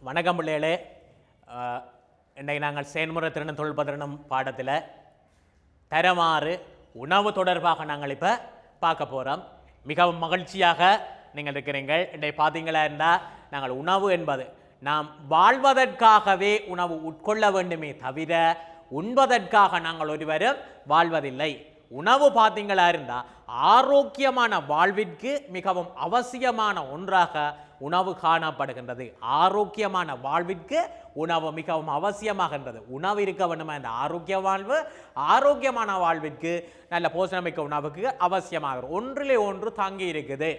வணக்கம் பிள்ளைகளே. இன்றைக்கு நாங்கள் செயல்முறை திறனும் தொழில்பதிறனும் பாடத்தில் தரமாறு உணவு தொடர்பாக நாங்கள் இப்போ பார்க்க போகிறோம். மிகவும் மகிழ்ச்சியாக நீங்கள் இருக்கிறீர்கள். இன்றைக்கு பார்த்தீங்களா இருந்தால் நாங்கள் உணவு என்பது நாம் வாழ்வதற்காகவே உணவு உட்கொள்ள வேண்டுமே தவிர உண்பதற்காக நாங்கள் ஒருவரும் வாழ்வதில்லை. உணவு பார்த்தீங்களா இருந்தால் ஆரோக்கியமான வாழ்விற்கு மிகவும் அவசியமான ஒன்றாக உணவு காணப்படுகின்றது. ஆரோக்கியமான வாழ்விற்கு உணவு மிகவும் அவசியமாகின்றது. உணவு இருக்க வேண்டுமா இந்த ஆரோக்கிய வாழ்வு, ஆரோக்கியமான வாழ்விற்கு நல்ல போஷணமிக்க உணவுக்கு அவசியமாகிறது. ஒன்றிலே ஒன்று தங்கி இருக்குது.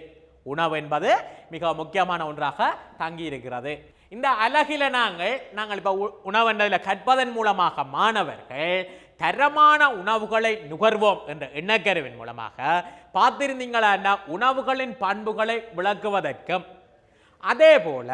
உணவு என்பது மிக முக்கியமான ஒன்றாக தங்கி இருக்கிறது. இந்த அழகில நாங்கள் இப்போ உணவு என்பதில் கற்பதன் மூலமாக மாணவர்கள் தரமான உணவுகளை நுகர்வோம் என்ற எண்ணக்கருவின் மூலமாக பார்த்திருந்தீங்களா உணவுகளின் பண்புகளை விளக்குவதற்கும் அதே போல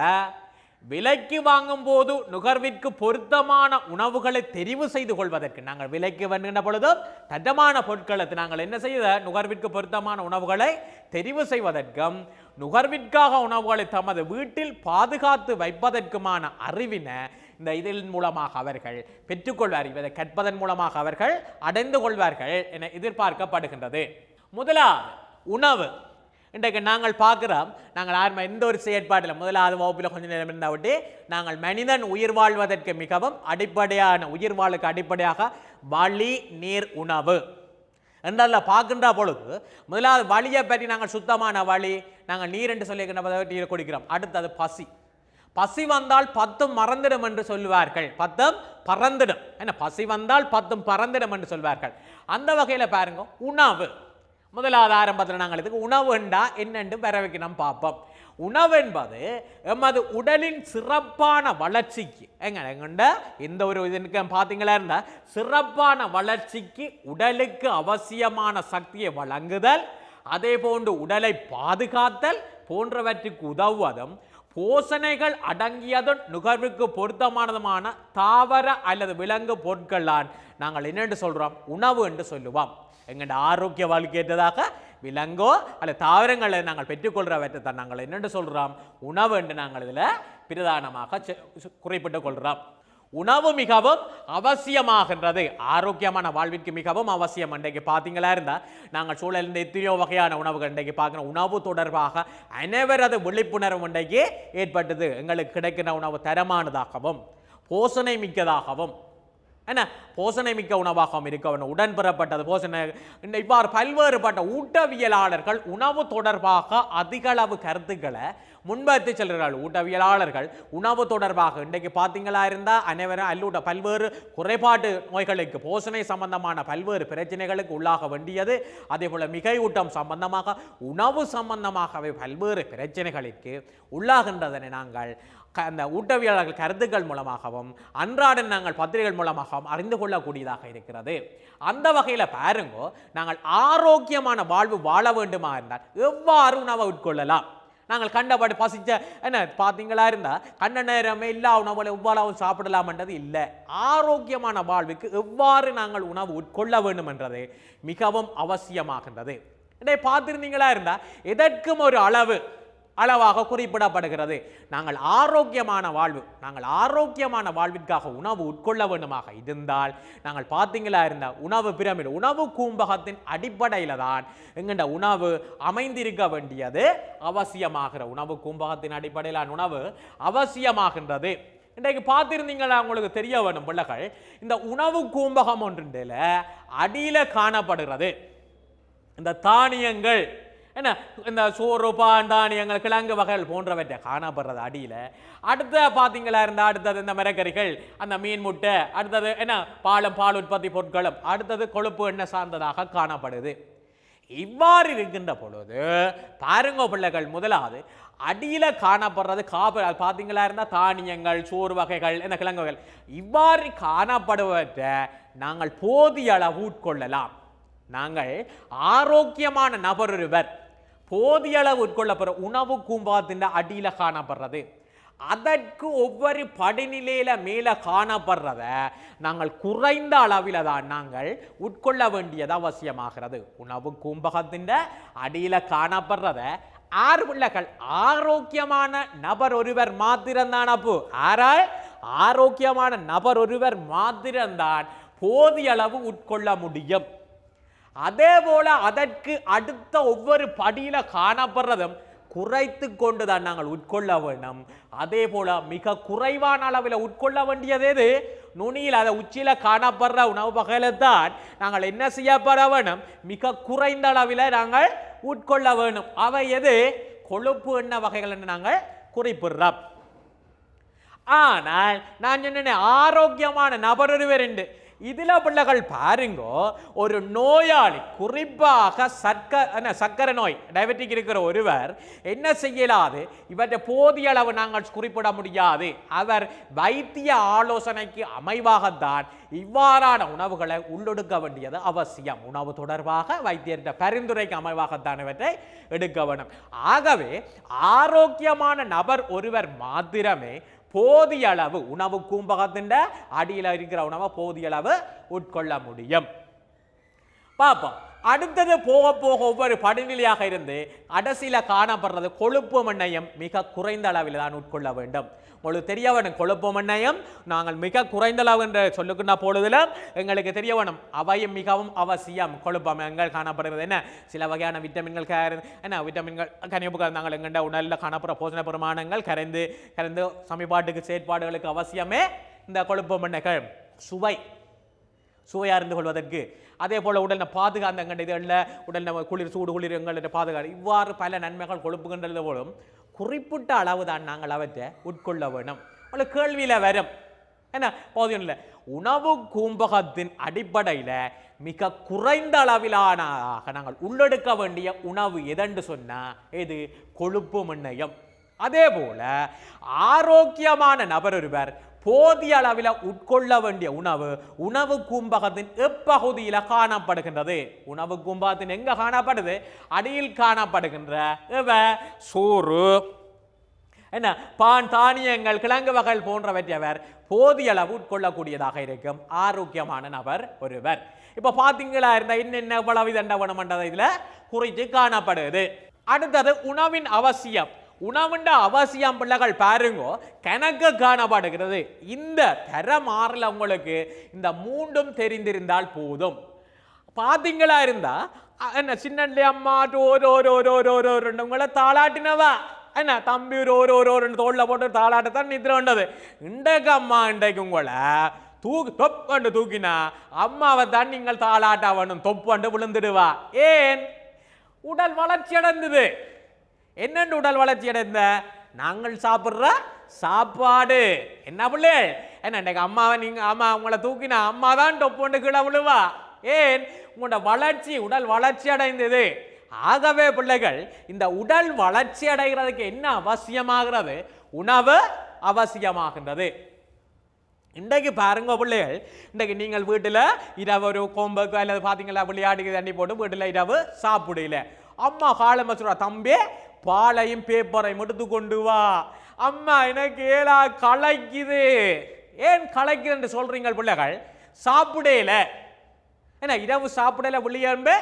விலைக்கு வாங்கும் போது நுகர்விற்கு பொருத்தமான உணவுகளை தெரிவு செய்து கொள்வதற்கு நாங்கள் விலைக்கு வருகின்ற பொழுதும் தரமான பொருட்களை நாங்கள் என்ன செய்த நுகர்விற்கு பொருத்தமான உணவுகளை தெரிவு செய்வதற்கும் நுகர்விற்காக உணவுகளை தமது வீட்டில் பாதுகாத்து வைப்பதற்குமான அறிவினை இந்த இதன் மூலமாக அவர்கள் பெற்றுக்கொள்வார். இதை கற்பதன் மூலமாக அவர்கள் அடைந்து கொள்வார்கள் என எதிர்பார்க்கப்படுகின்றது. முதலாவது உணவு. இன்றைக்கு நாங்கள் பார்க்கிறோம், நாங்கள் எந்த ஒரு செயற்பாட்டில் முதலாவது வகுப்பில் கொஞ்சம் நேரம் இருந்தாவிட்டு நாங்கள் மனிதன் உயிர் வாழ்வதற்கு மிகவும் அடிப்படையான உயிர் வாழ்வுக்கு அடிப்படையாக வழி நீர் உணவு என்றால் பார்க்கின்ற பொழுது முதலாவது வழியை பற்றி நாங்கள் சுத்தமான வழி நாங்கள் நீர் என்று சொல்லி நீர் குடிக்கிறோம். அடுத்தது பசி. பசி வந்தால் 10 மறந்துடும் என்று சொல்லுவார்கள். 10 பறந்துடும். என்ன பசி வந்தால் 10 பறந்துடும் என்று சொல்வார்கள். அந்த வகையில் பாருங்க உணவு. முதலாவது ஆரம்பத்தில் நாங்கள் இதுக்கு உணவு என்றா என்னென்று பெற வைக்கணும் பார்ப்போம். உணவு என்பது எமது உடலின் சிறப்பான வளர்ச்சிக்கு எங்கண்ட எந்த ஒரு இதுக்கு பார்த்தீங்களா இருந்தால் சிறப்பான வளர்ச்சிக்கு உடலுக்கு அவசியமான சக்தியை வழங்குதல், அதே போன்று உடலை பாதுகாத்தல் போன்றவற்றுக்கு உதவுவதும் போசனைகள் அடங்கியதும் நுகர்வுக்கு பொருத்தமானதுமான தாவர அல்லது விலங்கு பொருட்களால் நாங்கள் என்னென்று சொல்கிறோம் உணவு என்று சொல்லுவோம். எங்கள்ட ஆரோக்கிய வாழ்க்கையற்றதாக விலங்கோ அல்லது தாவரங்களை நாங்கள் பெற்றுக்கொள்கிறவற்றை தான் நாங்கள் என்னென்று சொல்கிறோம் உணவு என்று நாங்கள் இதில் பிரதானமாக குறிப்பிட்டுக் கொள்கிறோம். உணவு மிகவும் அவசியமாகின்றது. ஆரோக்கியமான வாழ்விற்கு மிகவும் அவசியம். இன்றைக்கு பார்த்தீங்களா இருந்தால் நாங்கள் சூழலில் எத்தனையோ வகையான உணவுகள் இன்றைக்கு பார்க்குற உணவு தொடர்பாக அனைவரது விழிப்புணர்வு இன்றைக்கு ஏற்பட்டது. எங்களுக்கு கிடைக்கிற உணவு தரமானதாகவும் போஷணை மிக்கதாகவும் என்ன போஷணை மிக்க உணவாகவும் இருக்க வேண்டும். உடன்பெறப்பட்டது போஷணை. இவ்வாறு பல்வேறுபட்ட ஊட்டவியலாளர்கள் உணவு தொடர்பாக அதிக அளவு கருத்துக்களை முன்வைத்து செல்கிறார்கள். ஊட்டவியலாளர்கள் உணவு தொடர்பாக இன்றைக்கு பார்த்தீங்களா இருந்தால் அனைவரும் அல்லூட்ட பல்வேறு குறைபாட்டு நோய்களுக்கு போஷணை சம்பந்தமான பல்வேறு பிரச்சனைகளுக்கு உள்ளாக வேண்டியது. அதே போல் மிகையூட்டம் சம்பந்தமாக உணவு சம்பந்தமாகவே பல்வேறு பிரச்சனைகளுக்கு உள்ளாகின்றதனை நாங்கள் அந்த ஊட்டவியலாளர்கள் கருத்துக்கள் மூலமாகவும் அன்றாட நாங்கள் பத்திரிகைகள் மூலமாகவும் அறிந்து கொள்ளக்கூடியதாக இருக்கிறது. அந்த வகையில் பாருங்கோ, நாங்கள் ஆரோக்கியமான வாழ்வு வாழ வேண்டுமா இருந்தால் எவ்வாறு உணவை உட்கொள்ளலாம்? நாங்கள் கண்டபடி பசிச்ச என்ன பார்த்தீங்களா இருந்தால் கண்ட நேரமே எல்லா உணவுகளை எவ்வாறு சாப்பிடலாம்ன்றது இல்லை. ஆரோக்கியமான வாழ்வுக்கு எவ்வாறு நாங்கள் உணவு உட்கொள்ள வேண்டும் என்றது மிகவும் அவசியமாகின்றது. இதை பார்த்துருந்தீங்களா இருந்தால் எதற்கும் ஒரு அளவாக குறிப்பிடப்படுகிறது. நாங்கள் ஆரோக்கியமான வாழ்விற்காக உணவு உட்கொள்ள வேண்டுமாக இருந்தால் நாங்கள் பார்த்தீங்களா இருந்தால் உணவு பிரமிடு உணவு கூம்பகத்தின் அடிப்படையில் தான் எங்கள்ட உணவு அமைந்திருக்க வேண்டியது அவசியமாகிற உணவு கூம்பகத்தின் அடிப்படையிலான உணவு அவசியமாகின்றது. இன்றைக்கு பார்த்திருந்தீங்களா உங்களுக்கு தெரிய வேணும் பிள்ளைகள், இந்த உணவு கூம்பகம் ஒன்றில் அடியில் காணப்படுகிறது இந்த தானியங்கள் என்ன இந்த சோறு தானியங்கள் கிழங்கு வகைகள் போன்றவற்றை காணப்படுறது அடியில். அடுத்த பார்த்தீங்களா இருந்தால் அடுத்தது இந்த மரக்கறிகள், அந்த மீன் முட்டை, அடுத்தது என்ன பால் உற்பத்தி பொருட்களும், அடுத்தது கொழுப்பு எண்ணெய் சார்ந்ததாக காணப்படுது. இவ்வாறு இருக்கின்ற பொழுது பாருங்க பிள்ளைகள், முதலாவது அடியில் காணப்படுறது பார்த்தீங்களா இருந்தால் தானியங்கள், சோறு வகைகள், என்ன கிழங்கு வகைகள் இவ்வாறு காணப்படுவதை நாங்கள் போதிய அளவு உட்கொள்ளலாம். நாங்கள் ஆரோக்கியமான நபர் ஒருவர் போதிய அளவு உட்கொள்ளப்படுற உணவு கூம்பகத்தின் அடியில் காணப்படுறது. அதற்கு ஒவ்வொரு படிநிலையில மேலே காணப்படுறத நாங்கள் குறைந்த அளவில் தான் நாங்கள் உட்கொள்ள வேண்டியது அவசியமாகிறது. உணவு கூம்பகத்தின் அடியில் காணப்படுறத ஆறு பிள்ளைகள் ஆரோக்கியமான நபர் ஒருவர் மாத்திரம்தான். அப்போ ஆறால் ஆரோக்கியமான நபர் ஒருவர் மாத்திரம்தான் போதிய அளவு உட்கொள்ள முடியும். அதே போல அதற்கு அடுத்த ஒவ்வொரு படியில காணப்படுறதும் குறைத்து கொண்டுதான் நாங்கள் உட்கொள்ள வேண்டும். அதே போல மிக குறைவான அளவில் உட்கொள்ள வேண்டியது எது? நுனியில் அதை உச்சியில காணப்படுற உணவு வகையில தான் நாங்கள் என்ன செய்யப்பட வேணும்? மிக குறைந்த அளவில் நாங்கள் உட்கொள்ள வேணும். அவை எது? கொழுப்பு எண்ணெய் வகைகள் என்று நாங்கள் குறிப்பிடுறோம். ஆனால் நான் சொன்னேன் ஆரோக்கியமான நபர் ஒருவர் என்று. இதுல பிள்ளைகள் பாருங்கோ, ஒரு நோயாளி குறிப்பாக சர்க்கரை நோய் டயபெட்டிக் இருக்கிற ஒருவர் என்ன செய்யலாது? இவற்றை போதிய அளவு நாங்கள் குறிப்பிட முடியாது. அவர் வைத்திய ஆலோசனைக்கு அமைவாகத்தான் இவ்வாறான உணவுகளை உள்ளெடுக்க வேண்டியது அவசியம். உணவு தொடர்பாக வைத்தியர் பரிந்துரைக்கு அமைவாகத்தான் இவற்றை எடுக்க வேண்டும். ஆகவே ஆரோக்கியமான நபர் ஒருவர் மாத்திரமே போதிய அளவு உணவு கூம்பகத்தின் அடியில் இருக்கிற உணவை போதிய அளவு உட்கொள்ள முடியும். பார்ப்போம். அடுத்தது போக போக ஒவ்வொரு படிநிலையாக இருந்து கடைசியில காணப்படுறது கொழுப்பு எண்ணெயும் மிக குறைந்த அளவில் தான் உட்கொள்ள வேண்டும். உங்களுக்கு தெரிய வேணும், கொழுப்பு எண்ணெயும் நாங்கள் மிக குறைந்த அளவு என்று சொல்லுகின்ற பொழுதுல எங்களுக்கு தெரிய வேணும் அவையும் மிகவும் அவசியம். கொழுப்பு எண்ணெய்கள் காணப்படுகிறது என்ன? சில வகையான விட்டமின்கள் என்ன விட்டமின்கள் கனிப்பு நாங்கள் எங்கண்ட உணவில் காணப்படுற போஷண பிரமாணங்கள் கரைந்து கரைந்து சமீபாட்டுக்கு செயற்பாடுகளுக்கு அவசியமே இந்த கொழுப்பு எண்ணெய்கள். சுவையாக இருந்து கொள்வதற்கு, அதே போல் உடலை பாதுகாந்த இதில் உடல் குளிர் சூடு குளிர் எங்களுடைய பாதுகாப்பு, இவ்வாறு பல நன்மைகள் கொழுப்புகின்றது போலும் குறிப்பிட்ட அளவு தான் நாங்கள் அவற்றை உட்கொள்ள வேணும். உங்களுக்கு கேள்வியில் வரும் என்ன போதும் இல்லை, உணவு கூம்பகத்தின் அடிப்படையில் மிக குறைந்த அளவிலான நாங்கள் உள்ளெடுக்க வேண்டிய உணவு எதென்று சொன்னால் இது கொழுப்பு எண்ணெயும். அதே போல ஆரோக்கியமான நபர் ஒருவர் போதிய அளவில் உட்கொள்ள வேண்டிய உணவு கூம்பகத்தின் எப்பகுதியில் காணப்படுகின்றது? உணவு கூம்பகத்தின் எங்க காணப்படுது? அடியில் காணப்படுகின்ற சோறு என்ன பான் தானியங்கள் கிழங்கு வகைகள் போன்றவற்றை அவர் போதிய அளவு உட்கொள்ளக்கூடியதாக இருக்கும் ஆரோக்கியமான நபர் ஒருவர். இப்ப பாத்தீங்களா இருந்தா இன்னென்ன எவ்வளவு தண்டவனம் என்றதை இதுல குறித்து காணப்படுது. அடுத்தது உணவின் அவசியம். உணவுண்ட அவசியம் பிள்ளைகள் பாருங்கோ கணக்கு காணப்படுகிறது. இந்த தரமாறல உங்களுக்கு இந்த மூன்றும் தெரிந்திருந்தால் போதும். பாத்தீங்களா இருந்தா என்ன சின்ன அம்மா உங்களை தாளாட்டினவா என்ன தம்பி ஒரு தோல்ல போட்டு தாளாட்டத்தான் நித்திர வந்தது. இன்றைக்கு அம்மா இன்றைக்கு உங்களை தொப்பு தூக்கினா அம்மாவை தான் நீங்கள் தாளாட்ட வேணும், தொப்பு விழுந்துடுவா. ஏன்? உடல் வளர்ச்சி அடைந்தது. என்னென்று உடல் வளர்ச்சி அடைந்த? நாங்கள் சாப்பிட்ற சாப்பாடு. என்ன பிள்ளை என்ன இன்றைக்கு அம்மாவை அம்மா உங்களை தூக்கினா அம்மா தான் தொப்பு கீழே விழுவா. ஏன்? உங்களோட வளர்ச்சி உடல் வளர்ச்சி அடைந்தது. ஆகவே பிள்ளைகள் இந்த உடல் வளர்ச்சி அடைகிறதுக்கு என்ன அவசியமாகிறது? உணவு அவசியமாகின்றது. இன்றைக்கு பாருங்க பிள்ளைகள், இன்றைக்கு நீங்கள் வீட்டில் இரவு ஒரு கோம்புக்கு அல்லது பார்த்தீங்களா விளையாட்டுக்கு தண்ணி போட்டு வீட்டில் இரவு சாப்பிடல. அம்மா காலம் சொல்றா, தம்பி பாலையும் பேப்பரையும் எடுத்து கொண்டு வா. அம்மா எனக்கு ஏலா களைக்குது. ஏன் களைக்குது என்று சொல்றீங்க பிள்ளைகள்? சாப்பிடல. ஏன்னா இரவு சாப்பிடல விளையாண்டு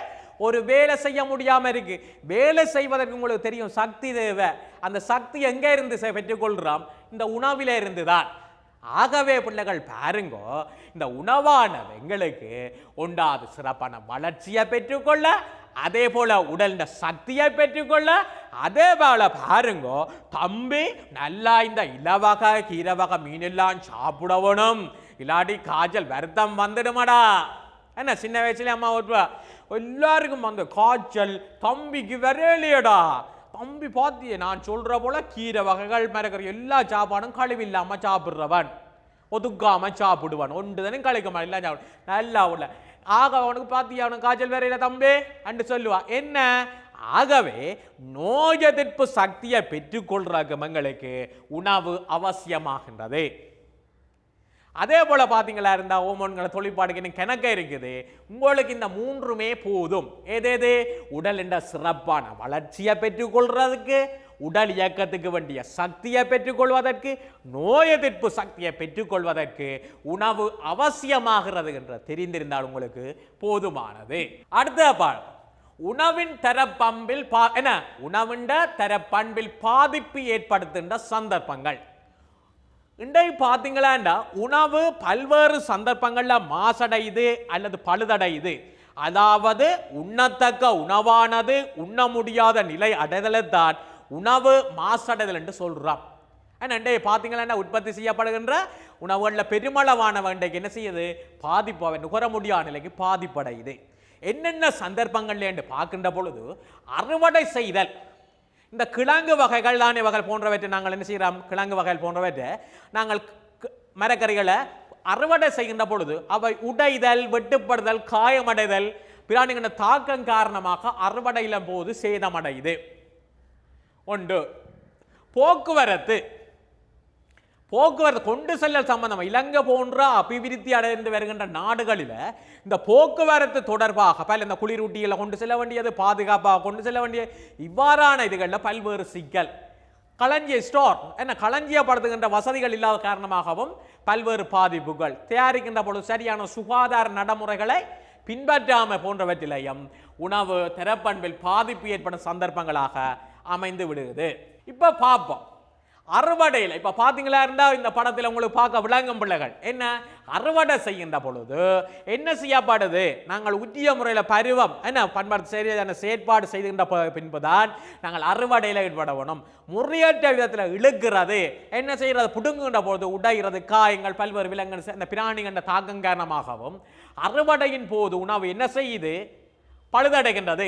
ஒரு வேலை செய்ய முடியாம இருக்கு. வேலை செய்வதற்கு உங்களுக்கு தெரியும் சக்தி தேவை. அந்த சக்தி எங்க இருந்து பெற்றுக்கொள்றோம்? இந்த உணவில இருந்துதான். ஆகவே பிள்ளைகள் பாருங்கோ, இந்த உணவானது எங்களுக்கு உண்டாது சிறப்பான வளர்ச்சியை பெற்றுக்கொள்ள, அதே போல உடல் சக்தியை பெற்றுக்கொள்ள, அதே போல பாருங்கோ தம்பி நல்லா இந்த இலவகை கீரை வகை மீனெல்லாம் சாப்பிடணும், இல்லாட்டி காய்ச்சல் வருத்தம் வந்துடுமாடா. என்ன சின்ன வயசுல அம்மா ஓட்டுவா எல்லாருக்கும் அந்த காய்ச்சல் தம்பிக்கு வரையிலையடா. தம்பி பார்த்தியே நான் சொல்ற போல கீரை வகைகள் மறக்கிற எல்லா சாப்பாடும் கழிவு இல்லாம சாப்பிடுறவன், ஒதுக்காம சாப்பிடுவான், ஒன்றுதானே கழிக்க எல்லாம் சாப்பிடு நல்லா உள்ள. ஆக அவனுக்கு பார்த்தியா அவனுக்கு காய்ச்சல் வரையில தம்பி அன்று சொல்லுவா. என்ன? ஆகவே நோய் எதிர்ப்பு சக்தியை பெற்றுக்கொள்றதுக்கு எங்களுக்கு உணவு அவசியமாகின்றது. அதே போல பார்த்தீங்களா இருந்தா ஹோமோன்களை தொழிற்பாடுக்கு கணக்க இருக்குது. உங்களுக்கு இந்த மூன்றுமே போதும். எது? உடல் என்ற சிறப்பான வளர்ச்சியை பெற்றுக்கொள்றதுக்கு, உடல் இயக்கத்துக்கு வேண்டிய சக்தியை பெற்றுக்கொள்வதற்கு, நோய் எதிர்ப்பு சக்தியை பெற்றுக்கொள்வதற்கு உணவு அவசியமாகிறது என்று தெரிந்திருந்தால் உங்களுக்கு போதுமானது. அடுத்த பாடம் உணவின் தரப்பண்பில் உணவின் தரப்பண்பில் பாதிப்பு ஏற்படுத்துகின்ற சந்தர்ப்பங்கள். இன்றைக்கு பார்த்தீங்களா உணவு பல்வேறு சந்தர்ப்பங்களில் மாசடையுது அல்லது பழுதடையுது. அதாவது உண்ணத்தக்க உணவானது உண்ண முடியாத நிலை அடைதலைத்தான் உணவு மாசடைதல் என்று சொல்றோம். இன்றைக்கு பார்த்தீங்களா உற்பத்தி செய்யப்படுகின்ற உணவுகளில் பெருமளவான இன்றைக்கு என்ன செய்யுது, பாதிப்பு நுகர முடியாத நிலைக்கு பாதிப்படையுது. என்னென்ன சந்தர்ப்பங்கள்ல என்று பார்க்கின்ற பொழுது அறுவடை செய்தல், இந்த கிழங்கு வகைகள் தானிய வகைகள் போன்றவற்றை நாங்கள் என்ன செய்கிறோம், கிழங்கு வகைகள் போன்றவற்றை நாங்கள் மரக்கறிகளை அறுவடை செய்கின்ற பொழுது அவை உடைதல், வெட்டுப்படுதல், காயமடைதல், பிராணிகள தாக்கம் காரணமாக அறுவடையில போது சேதமடையுது. ஒன்று போக்குவரத்து கொண்டு செல்லல் சம்பந்தம். இலங்கை போன்ற அபிவிருத்தி அடைந்து வருகின்ற நாடுகளில் இந்த போக்குவரத்து தொடர்பாக பல இந்த குளிரூட்டிகளை கொண்டு செல்ல வேண்டியது, பாதுகாப்பாக கொண்டு செல்ல வேண்டிய இவ்வாறான இதுகளில் பல்வேறு சிக்கல். களஞ்சியப்படுத்துகின்ற வசதிகள் இல்லாத காரணமாகவும் பல்வேறு பாதிப்புகள். தயாரிக்கின்ற பொழுது சரியான சுகாதார நடைமுறைகளை பின்பற்றாம போன்றவற்றிலையும் உணவு தரப்பண்பில் பாதிப்பு ஏற்படும் சந்தர்ப்பங்களாக அமைந்து விடுகிறது. இப்ப பார்ப்போம் அறுவடையில். இப்ப பாத்தீங்களா இருந்தா இந்த படத்தில் உங்களுக்கு பார்க்க விளங்கும் பிள்ளைகள் என்ன அறுவடை செய்கின்ற பொழுது என்ன செய்யப்படுது, நாங்கள் உத்திய முறையில் பருவம் பண்பாடு சரியான செயற்பாடு செய்கின்ற பின்புதான் நாங்கள் அறுவடையில் ஈடுபடணும். முறையற்ற விதத்தில் இழுக்கிறது, என்ன செய்யறது, புடுங்குகின்ற பொழுது உடைகிறது, காயங்கள் பல்வேறு விலங்குகள் இந்த பிராணிகள் தாக்கம் காரணமாகவும் அறுவடையின் போது உணவு என்ன செய்யுது, பழுதடைகின்றது.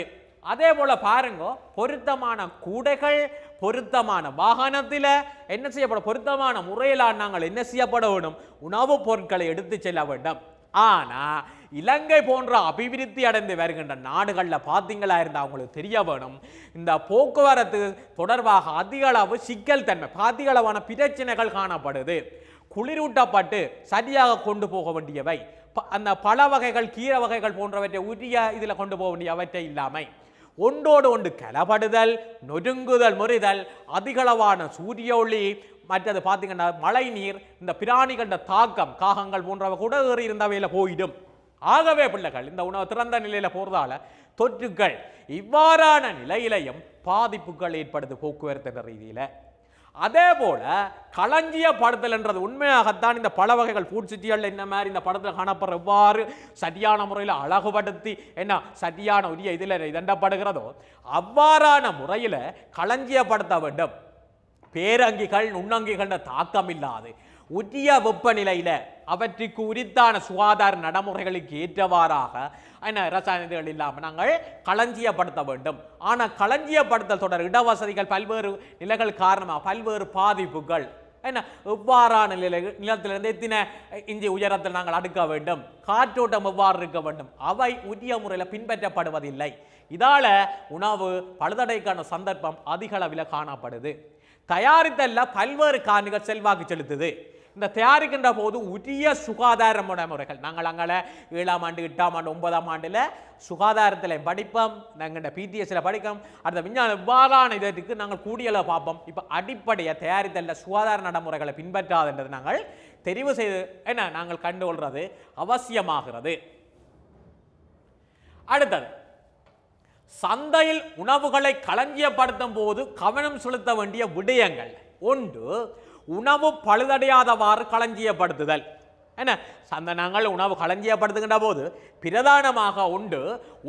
அதே போல பாருங்க, பொருத்தமான கூடைகள், பொருத்தமான வாகனத்தில் என்ன செய்யப்படும், பொருத்தமான முறையில் நாங்கள் என்ன செய்யப்பட வேண்டும், உணவுப் பொருட்களை எடுத்து செல்ல வேண்டும். ஆனா இலங்கை போன்ற அபிவிருத்தி அடைந்து வருகின்ற நாடுகளில் பார்த்தீங்களா இருந்தால் அவங்களுக்கு தெரிய வேணும், இந்த போக்குவரத்து தொடர்பாக அதிக அளவு சிக்கல் தன்மை, அதிக அளவான பிரச்சனைகள் காணப்படுது. குளிரூட்டப்பட்டு சரியாக கொண்டு போக வேண்டியவை, அந்த பழ வகைகள், கீரை வகைகள் போன்றவற்றை உரிய இதில் கொண்டு போக வேண்டியவற்றை இல்லாமல் ஒன்றோடு ஒன்று கலப்படுதல், நொறுங்குதல், முறிதல், அதிகளவான சூரிய ஒளி, மற்றது பார்த்தீங்கன்னா மழை நீர், இந்த பிராணிகள தாக்கம், காகங்கள் போன்றவை கூட ஏறி இருந்தவையில் போயிடும். ஆகவே பிள்ளைகள் இந்த உணவு திறந்த நிலையில போறதால தொற்றுக்கள் இவ்வாறான நிலையிலையும் பாதிப்புகள் ஏற்படுது போக்குவரத்து ரீதியில. அதே போல களஞ்சியப்படுத்தல் என்றது உண்மையாகத்தான் இந்த பல வகைகள் ஃபுட் சிட்டிகள் என்ன மாதிரி இந்த படத்தில் காணப்படுற எவ்வாறு சரியான முறையில் அழகுபடுத்தி என்ன சரியான உரிய இதில் இதண்டப்படுகிறதோ அவ்வாறான முறையில் களஞ்சியப்படுத்த வேண்டும். பேரங்கிகள், நுண்ணங்கிகள் தாக்கம் இல்லாது உரிய வெப்பநிலையில அவற்றுக்கு உரித்தான சுகாதார நடைமுறைகளுக்கு ஏற்றவாறாக ரசாயனங்கள் இல்லாமல் நாங்கள் களஞ்சியப்படுத்த வேண்டும். ஆனால் களஞ்சியப்படுத்தல் தொடர் இடவசதிகள் பல்வேறு நிலைகள் காரணமாக பல்வேறு பாதிப்புகள் எவ்வாறான நிலத்திலிருந்து எத்தனை இஞ்சி உயரத்தில் நாங்கள் அடுக்க வேண்டும், காற்றோட்டம் எவ்வாறு இருக்க வேண்டும், அவை உரிய முறையில் பின்பற்றப்படுவதில்லை. இதால உணவு பழுதடைக்கான சந்தர்ப்பம் அதிக அளவில் காணப்படுது. தயாரித்தல்ல பல்வேறு காரணிகள் செல்வாக்கு செலுத்துது. இந்த தயாரிக்கின்ற போது உரிய சுகாதார முறைகள் நாங்கள் அங்கே 7ஆம் ஆண்டு 8ஆம் ஆண்டு 9ஆம் ஆண்டில் சுகாதாரத்தில் படிப்போம், நாங்கள் பிடிஎஸ்ல படிப்போம். அடுத்த விஞ்ஞான இவ்வாறான இதற்கு நாங்கள் கூடியல பார்ப்போம். இப்போ அடிப்படையை தயாரித்தல்ல சுகாதார நடைமுறைகளை பின்பற்றாதுன்றது நாங்கள் தெரிவு செய்து நாங்கள் கண்டுகொள்றது அவசியமாகிறது. அடுத்தது சந்தையில் உணவுகளை களஞ்சியப்படுத்தும் போது கவனம் செலுத்த வேண்டிய விடயங்கள். ஒன்று, உணவு பழுதடையாதவாறு களஞ்சியப்படுத்துதல். சந்தை நாங்கள் உணவு களஞ்சியப்படுத்துகின்ற போது பிரதானமாக உண்டு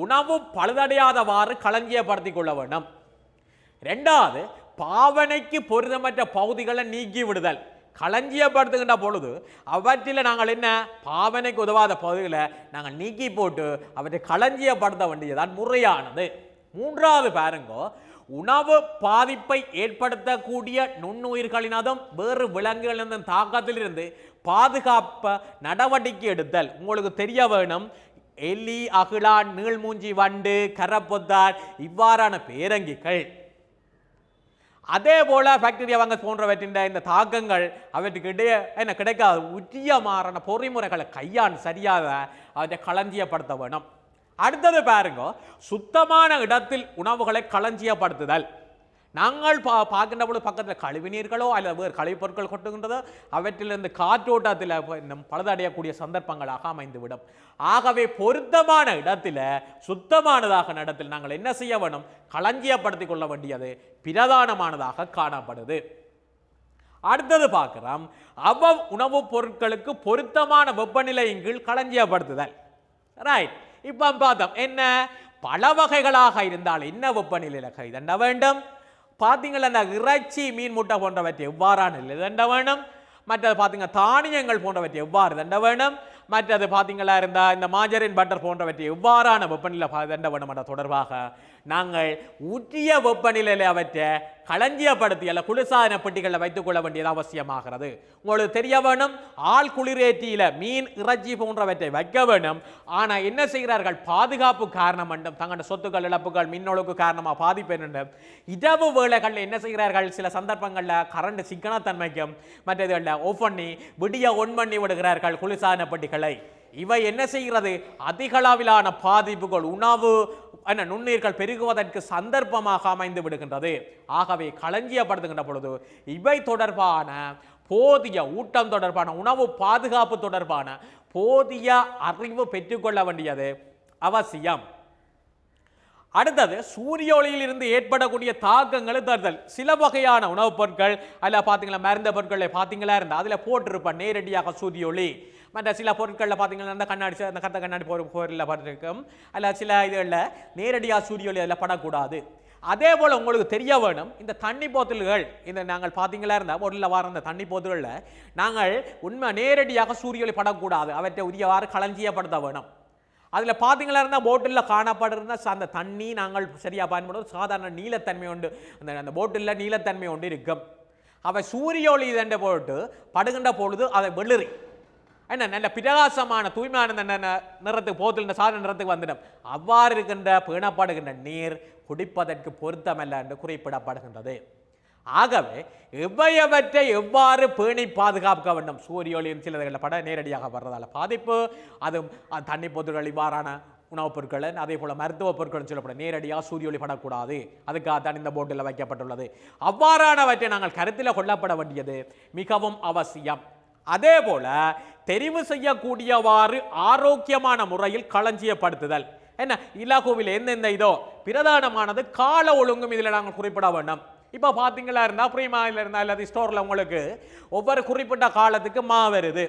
உணவு பழுதடையாதவாறு களஞ்சியப்படுத்திக் கொள்ள வேண்டும். இரண்டாவது, பாவனைக்கு பொருத்தமற்ற பகுதிகளை நீக்கி விடுதல். களஞ்சியப்படுத்துகின்ற பொழுது அவற்றில் நாங்கள் என்ன பாவனைக்கு உதவாத பகுதிகளை நாங்கள் நீக்கி போட்டு அவற்றை களஞ்சியப்படுத்த வேண்டியதான் முறையானது. மூன்றாவது பாருங்கோ, உணவு பாதிப்பை ஏற்படுத்தக்கூடிய நுண்ணுயிர்களினதும் வேறு விலங்குகளின் தாக்கத்திலிருந்து பாதுகாப்பு நடவடிக்கை எடுத்தல். உங்களுக்கு தெரிய வேணும், எலி, அகிலான், நீள்மூஞ்சி வண்டு, கரப்பொத்தார் இவ்வாறான பேரங்கிகள், அதே போல பாக்டீரியா வங்கஸ் போன்றவற்றின் இந்த தாக்கங்கள் அவற்றுக்கு இடையே கிடைக்காத உரிய மாறான பொறிமுறைகளை கையாண்டு சரியாக அவற்றை களஞ்சியப்படுத்த வேணும். அடுத்தது பாருங்க, சுத்தமான இடத்தில் உணவுகளை களஞ்சியப்படுத்துதல். நாங்கள் பார்க்கின்ற பொழுது பக்கத்தில் கழிவு நீர்களோ அல்லது வேறு கழிவுப் பொருட்கள் கொட்டுகின்றதோ அவற்றிலிருந்து காற்றோட்டத்தில் பழுதடையக்கூடிய சந்தர்ப்பங்களாக அமைந்துவிடும். ஆகவே பொருத்தமான இடத்தில் சுத்தமானதாக இடத்தில் நாங்கள் என்ன செய்ய வேணும்? களஞ்சியப்படுத்திக் கொள்ள வேண்டியது பிரதானமானதாக காணப்படுது. அடுத்தது பார்க்கிறோம், உணவுப் பொருட்களுக்கு பொருத்தமான வெப்பநிலையின் கீழ் களஞ்சியப்படுத்துதல். ரைட், இப்போ பார்த்தோம் என்ன பல வகைகளாக இருந்தால் என்ன வெப்பநிலையில் இதண்ட வேண்டும்? பார்த்தீங்களா இறைச்சி மீன் முட்டை போன்றவற்றை எவ்வாறான இதண்ட வேணும்? மற்றது பார்த்தீங்க தானியங்கள் போன்றவற்றை எவ்வாறு தண்ட வேணும்? மற்றது பார்த்தீங்களா இருந்தால் இந்த மாஜரின் பட்டர் போன்றவற்றை எவ்வாறான வெப்பநிலை தண்ட வேணும் என்ற தொடர்பாக நாங்கள் ஊற்றிய வெப்பநிலையில் அவற்றை களஞ்சியப்படுத்தி அல்ல குளிர்சாதன பெட்டிகளில் வைத்துக் கொள்ள வேண்டியது அவசியமாகிறது. உங்களுக்கு தெரிய வேணும், ஆள் குளிரேற்றியில மீன் இறைச்சி போன்றவற்றை வைக்க வேணும். ஆனால் என்ன செய்கிறார்கள்? பாதுகாப்பு காரணம் வேண்டும், தங்களோட சொத்துக்கள் இழப்புகள் மின்னொழுக்கு காரணமாக பாதிப்பு வேண்டும். இரவு வேளைகளில் என்ன செய்கிறார்கள்? சில சந்தர்ப்பங்களில் கரண்ட் சிக்கனத்தன்மைக்கும் மற்றதுகளில் ஆஃப் பண்ணி விடிய ஒன் பண்ணி விடுகிறார்கள் குளிர்சாதன பெட்டிகளை. இவை என்ன செய்கிறது? அதிகளவிலான பாதிப்புகள் உணவு நுண்ணீர்கள் பெருகுவதற்கு சந்தர்ப்பமாக அமைந்து விடுகின்றது. ஆகவே களஞ்சியப்படுத்துகின்ற பொழுது இவை தொடர்பான போதிய ஊட்டம் தொடர்பான உணவு பாதுகாப்பு தொடர்பான போதிய அறிவு பெற்றுக்கொள்ள வேண்டியது அவசியம். அடுத்தது சூரிய ஒளியில் இருந்து ஏற்படக்கூடிய தாக்கங்களை தருதல். சில வகையான உணவுப் பொருட்கள் அல்ல பார்த்தீங்களா மருந்த பொருட்களை பார்த்தீங்களா இருந்தால் அதில் போட்டிருப்பேன் நேரடியாக சூரிய ஒளி. மற்ற சில பொருட்களில் பார்த்தீங்கன்னா அந்த கண்ணாடி அந்த கத்த கண்ணாடி பொருளில் பார்த்துருக்கும் அல்ல சில இதுகளில் நேரடியாக சூரிய ஒளி அதில் படக்கூடாது. அதே போல் உங்களுக்கு தெரிய வேணும், இந்த தண்ணி போத்தல்கள் இந்த நாங்கள் பார்த்தீங்களா இருந்தால் பொருளில் வர அந்த தண்ணி போத்தல்களில் நாங்கள் உண்மை நேரடியாக சூரிய ஒளி படக்கூடாது, அவற்றை உரியவாறு களஞ்சியப்படுத்த வேணும். அதில் பார்த்தீங்களா இருந்தால் போட்டிலில் காணப்படுற அந்த தண்ணி நாங்கள் சரியாக பயன்படுத்தும் சாதாரண நீலத்தன்மை உண்டு, அந்த போட்டிலில் நீலத்தன்மை ஒன்று இருக்கும். அவை சூரிய ஒளி இதென்று போட்டு படுகின்ற பொழுது அதை வெளிறி என்ன நல்ல பிரகாசமான தூய்மையான நிறத்துக்கு போத்தில் சாதாரண நிறத்துக்கு வந்துடும். அவ்வாறு இருக்கின்ற பேணப்படுகின்ற நீர் குடிப்பதற்கு பொருத்தமல்ல என்று குறிப்பிடப்படுகின்றது. ஆகவே எவ்வையவற்றை எவ்வாறு பேணி பாதுகாக்க வேண்டும்? சூரிய ஒளியும் சிலதுகளில் பட நேரடியாக வர்றதால பாதிப்பு, அதுவும் தண்ணி பொருட்கள் இவ்வாறான உணவுப் பொருட்கள் அதே போல மருத்துவ பொருட்கள் சொல்லப்படும் நேரடியாக சூரிய ஒளி படக்கூடாது. அதுக்காக தான் இந்த போட்டில் வைக்கப்பட்டுள்ளது. அவ்வாறானவற்றை நாங்கள் கருத்தில் கொள்ளப்பட வேண்டியது மிகவும் அவசியம். அதே போல தெரிவு செய்யக்கூடியவாறு ஆரோக்கியமான முறையில் களஞ்சியப்படுத்துதல். என்ன இலகுவில் எந்தெந்த இதோ பிரதானமானது கால ஒழுங்கும் இதில் நாங்கள் குறிப்பிட வேண்டும். இப்போ பார்த்தீங்களா இருந்தால் ப்ரீமாயில் இருந்தால் அல்லது ஸ்டோரில் உங்களுக்கு ஒவ்வொரு குறிப்பிட்ட காலத்துக்கு வருது.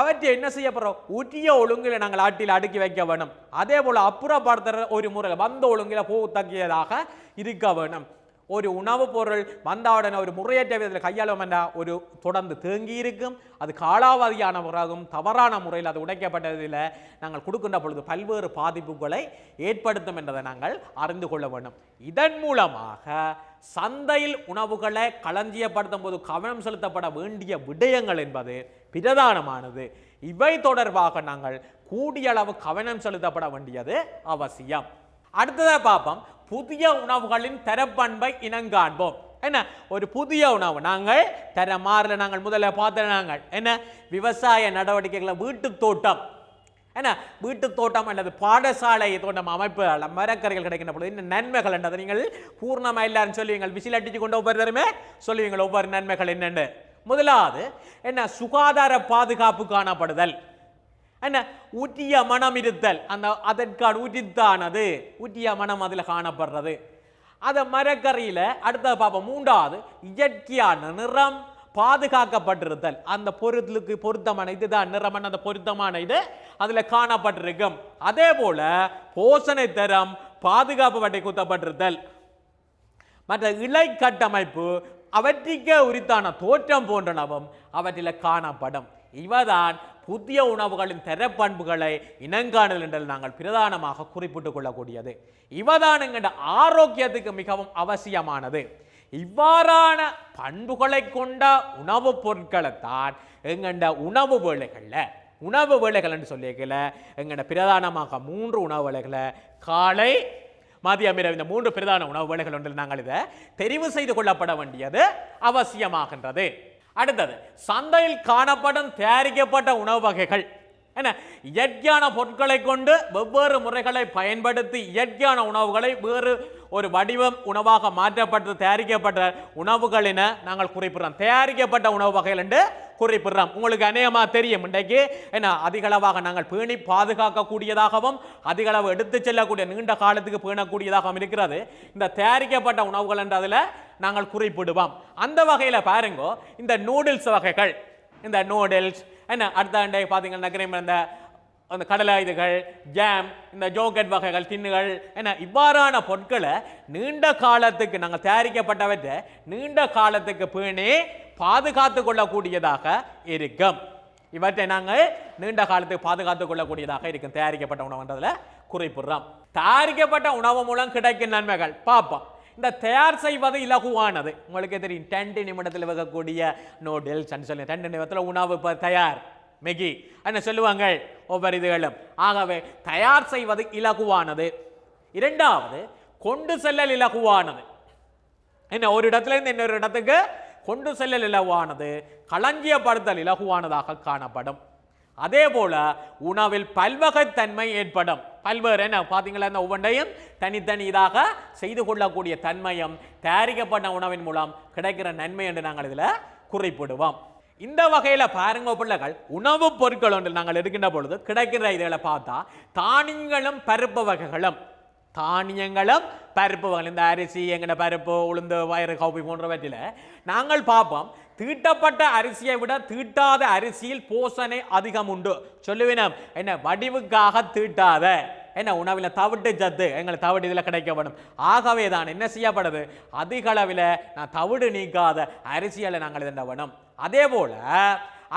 அவற்றை என்ன செய்யப்படுறோம்? உரிய ஒழுங்கில் நாங்கள் ஆட்டில் அடுக்கி வைக்க வேணும். அதே போல் அப்புறப்படுத்துகிற ஒரு முறை வந்த ஒழுங்கில் போகத்தக்கியதாக இருக்க வேணும். ஒரு உணவுப் பொருள் வந்தவுடனே ஒரு முறையற்ற விதத்தில் கையாளும் என்றால் ஒரு தொடர்ந்து தேங்கி இருக்கும், அது காலாவதியான முறையாகும், தவறான முறையில் அது உடைக்கப்பட்டதில் நாங்கள் கொடுக்கின்ற பொழுது பல்வேறு பாதிப்புகளை ஏற்படுத்தும் என்பதை நாங்கள் அறிந்து கொள்ள வேண்டும். இதன் மூலமாக சந்தையில் உணவுகளை களஞ்சியப்படுத்தும் போது கவனம் செலுத்தப்பட வேண்டிய விடயங்கள் என்பது பிரதானமானது. இவை தொடர்பாக நாங்கள் கூடிய அளவு கவனம் செலுத்தப்பட வேண்டியது அவசியம். அடுத்ததாக பார்ப்போம், புதிய உணவுகளின் தரப்பண்பை இனங்காண்போம். என்ன ஒரு புதிய உணவு நாங்கள் தரமாறுல நாங்கள் முதல்ல பார்த்த நாங்கள் என்ன விவசாய நடவடிக்கைகளை வீட்டு தோட்டம் என்ன வீட்டு தோட்டம் அல்லது பாடசாலை தோட்டம் அமைப்பு மரக்கரைகள் கிடைக்கின்ற பொழுது இந்த நன்மைகள் என்றதை நீங்கள் பூர்ணமாக எல்லாரும் சொல்லுவீங்கள், விசில் அடிச்சு கொண்டு ஒவ்வொரு தருமே சொல்லுவீங்கள் ஒவ்வொரு நன்மைகள் என்னென்னு. முதலாவது என்ன சுகாதார பாதுகாப்பு காணப்படுதல், என்ன ஊற்றிய மனம் இருத்தல், அந்த அதற்கான ஊற்றித்தானது ஊற்றிய மனம் அதில் காணப்படுறது. அதை மரக்கரையில் அடுத்த பார்ப்போம். மூன்றாவது இயற்கையான நிறம் பாதுகாக்கப்பட்டிருத்தல், அந்த பொருளுக்கு பொருத்தமான இதுதான் நிறம், அந்த பொருத்தமான இது அதில் காணப்பட்டிருக்கும். அதே போல போஷணை தரம் பாதுகாப்பு வட்டை குத்தப்பட்டிருத்தல், மற்ற இலை கட்டமைப்பு அவற்றிற்கு உரித்தான தோற்றம் போன்றனவும் அவற்றில் காணப்படும். இவதான் புதிய உணவுகளின் தரப்பண்புகளை இனங்காணல் என்று நாங்கள் பிரதானமாக குறிப்பிட்டுக் கொள்ளக்கூடியது. இவதான் எங்கள்ட ஆரோக்கியத்துக்கு மிகவும் அவசியமானது. இவ்வாறான பண்புகளை கொண்ட உணவுப் பொருட்களைத்தான் எங்கள்ட உணவு வேளைகள் என்று சொல்லியிருக்கல எங்கள்ட பிரதானமாக 3 உணவு வேளைகளை காலை மதியம் இரவு இந்த 3 பிரதான உணவு வேளைகள் ஒன்றில் நாங்கள் இதை தெரிவு செய்து கொள்ளப்பட வேண்டியது அவசியமாகின்றது. அடுத்தது சந்தையில் காணப்படும் தயாரிக்கப்பட்ட உணவு வகைகள் என்ன இயற்கையான பொருட்களை கொண்டு வெவ்வேறு முறைகளை பயன்படுத்தி இயற்கையான உணவுகளை வேறு ஒரு வடிவம் உணவாக மாற்றப்பட்டு தயாரிக்கப்பட்ட உணவுகள் என நாங்கள் குறிப்பிடுறோம். தயாரிக்கப்பட்ட உணவு வகைகள் என்று குறிப்பிடுறோம். உங்களுக்கு அநேகமாக தெரியும், இன்றைக்கு என்ன அதிகளவாக நாங்கள் பேணி பாதுகாக்கக்கூடியதாகவும் அதிகளவு எடுத்து செல்லக்கூடிய நீண்ட காலத்துக்கு பேணக்கூடியதாகவும் இருக்கிறது இந்த தயாரிக்கப்பட்ட உணவுகள் என்று அதில் நாங்கள் குறிப்பிடுவோம். அந்த வகையில் பாருங்க, இந்த நூடுல்ஸ் வகைகள், இந்த நூடுல்ஸ் என்ன அடுத்த பார்த்தீங்கன்னா அந்த கடலை இதுகள், ஜாம், இந்த ஜோகட் வகைகள், டின்னுகள் என்ன இவ்வாறான பொருட்களை நீண்ட காலத்துக்கு நாங்கள் தயாரிக்கப்பட்டவற்றை நீண்ட காலத்துக்கு பேணி பாதுகாத்து கொள்ளக்கூடியதாக இருக்கும். இவற்றை நாங்கள் நீண்ட காலத்துக்கு பாதுகாத்து கொள்ளக்கூடியதாக இருக்கும் தயாரிக்கப்பட்ட உணவுன்றதில் குறிப்பிடுறோம். தயாரிக்கப்பட்ட உணவு மூலம் கிடைக்கும் நன்மைகள் பார்ப்போம். இந்த தயார் செய்வது இலகுவானது. உங்களுக்கு தெரியும், 2 நிமிடத்தில் வைக்கக்கூடிய நூடுல்ஸ் சொல்லி 2 நிமிடத்தில் உணவு இப்போ தயார், மெகி என்ன சொல்லுவாங்க ஒவ்வொரு இதுகளும். ஆகவே தயார் செய்வது இலகுவானது. இரண்டாவது, கொண்டு செல்லல் இலகுவானது. என்ன ஒரு இடத்துல இருந்து இன்னொரு இடத்துக்கு கொண்டு செல்லல் இலகுவானது, களஞ்சியப்படுத்தல் இலகுவானதாக காணப்படும். அதே போல உணவில் பல்வகைத்தன்மை ஏற்படும். பல்வேறு என்ன பார்த்தீங்களா, இந்த ஒவ்வொன்றையும் தனித்தனி இதாக செய்து கொள்ளக்கூடிய தன்மையும் தயாரிக்கப்பட்ட உணவின் மூலம் கிடைக்கிற நன்மை என்று நாங்கள் இதில் குறிப்பிடுவோம். இந்த வகையில் பாருங்க பிள்ளைகள், உணவுப் பொருட்கள் ஒன்று நாங்கள் எடுக்கின்ற பொழுது கிடைக்கிற இதில் பார்த்தா தானியங்களும் பருப்பு வகைகளும், தானியங்களும் பருப்பு வகைகள், இந்த அரிசி, எங்கட பருப்பு, உளுந்து, வயறு, கவுப்பி போன்றவற்றில் நாங்கள் பார்ப்போம் தீட்டப்பட்ட அரிசியை விட தீட்டாத அரிசியில் போஷணை அதிகம் உண்டு. சொல்லுவினம் என்ன வடிவுக்காக தீட்டாத என்ன உணவில் தவிட்டு சத்து எங்களை தவிடு இதில் கிடைக்கப்படும். ஆகவே தான் என்ன செய்யப்படுது, அதிக அளவில் நான் தவிடு நீக்காத அரிசியில் நாங்கள் இதண்டவனும். அதே போல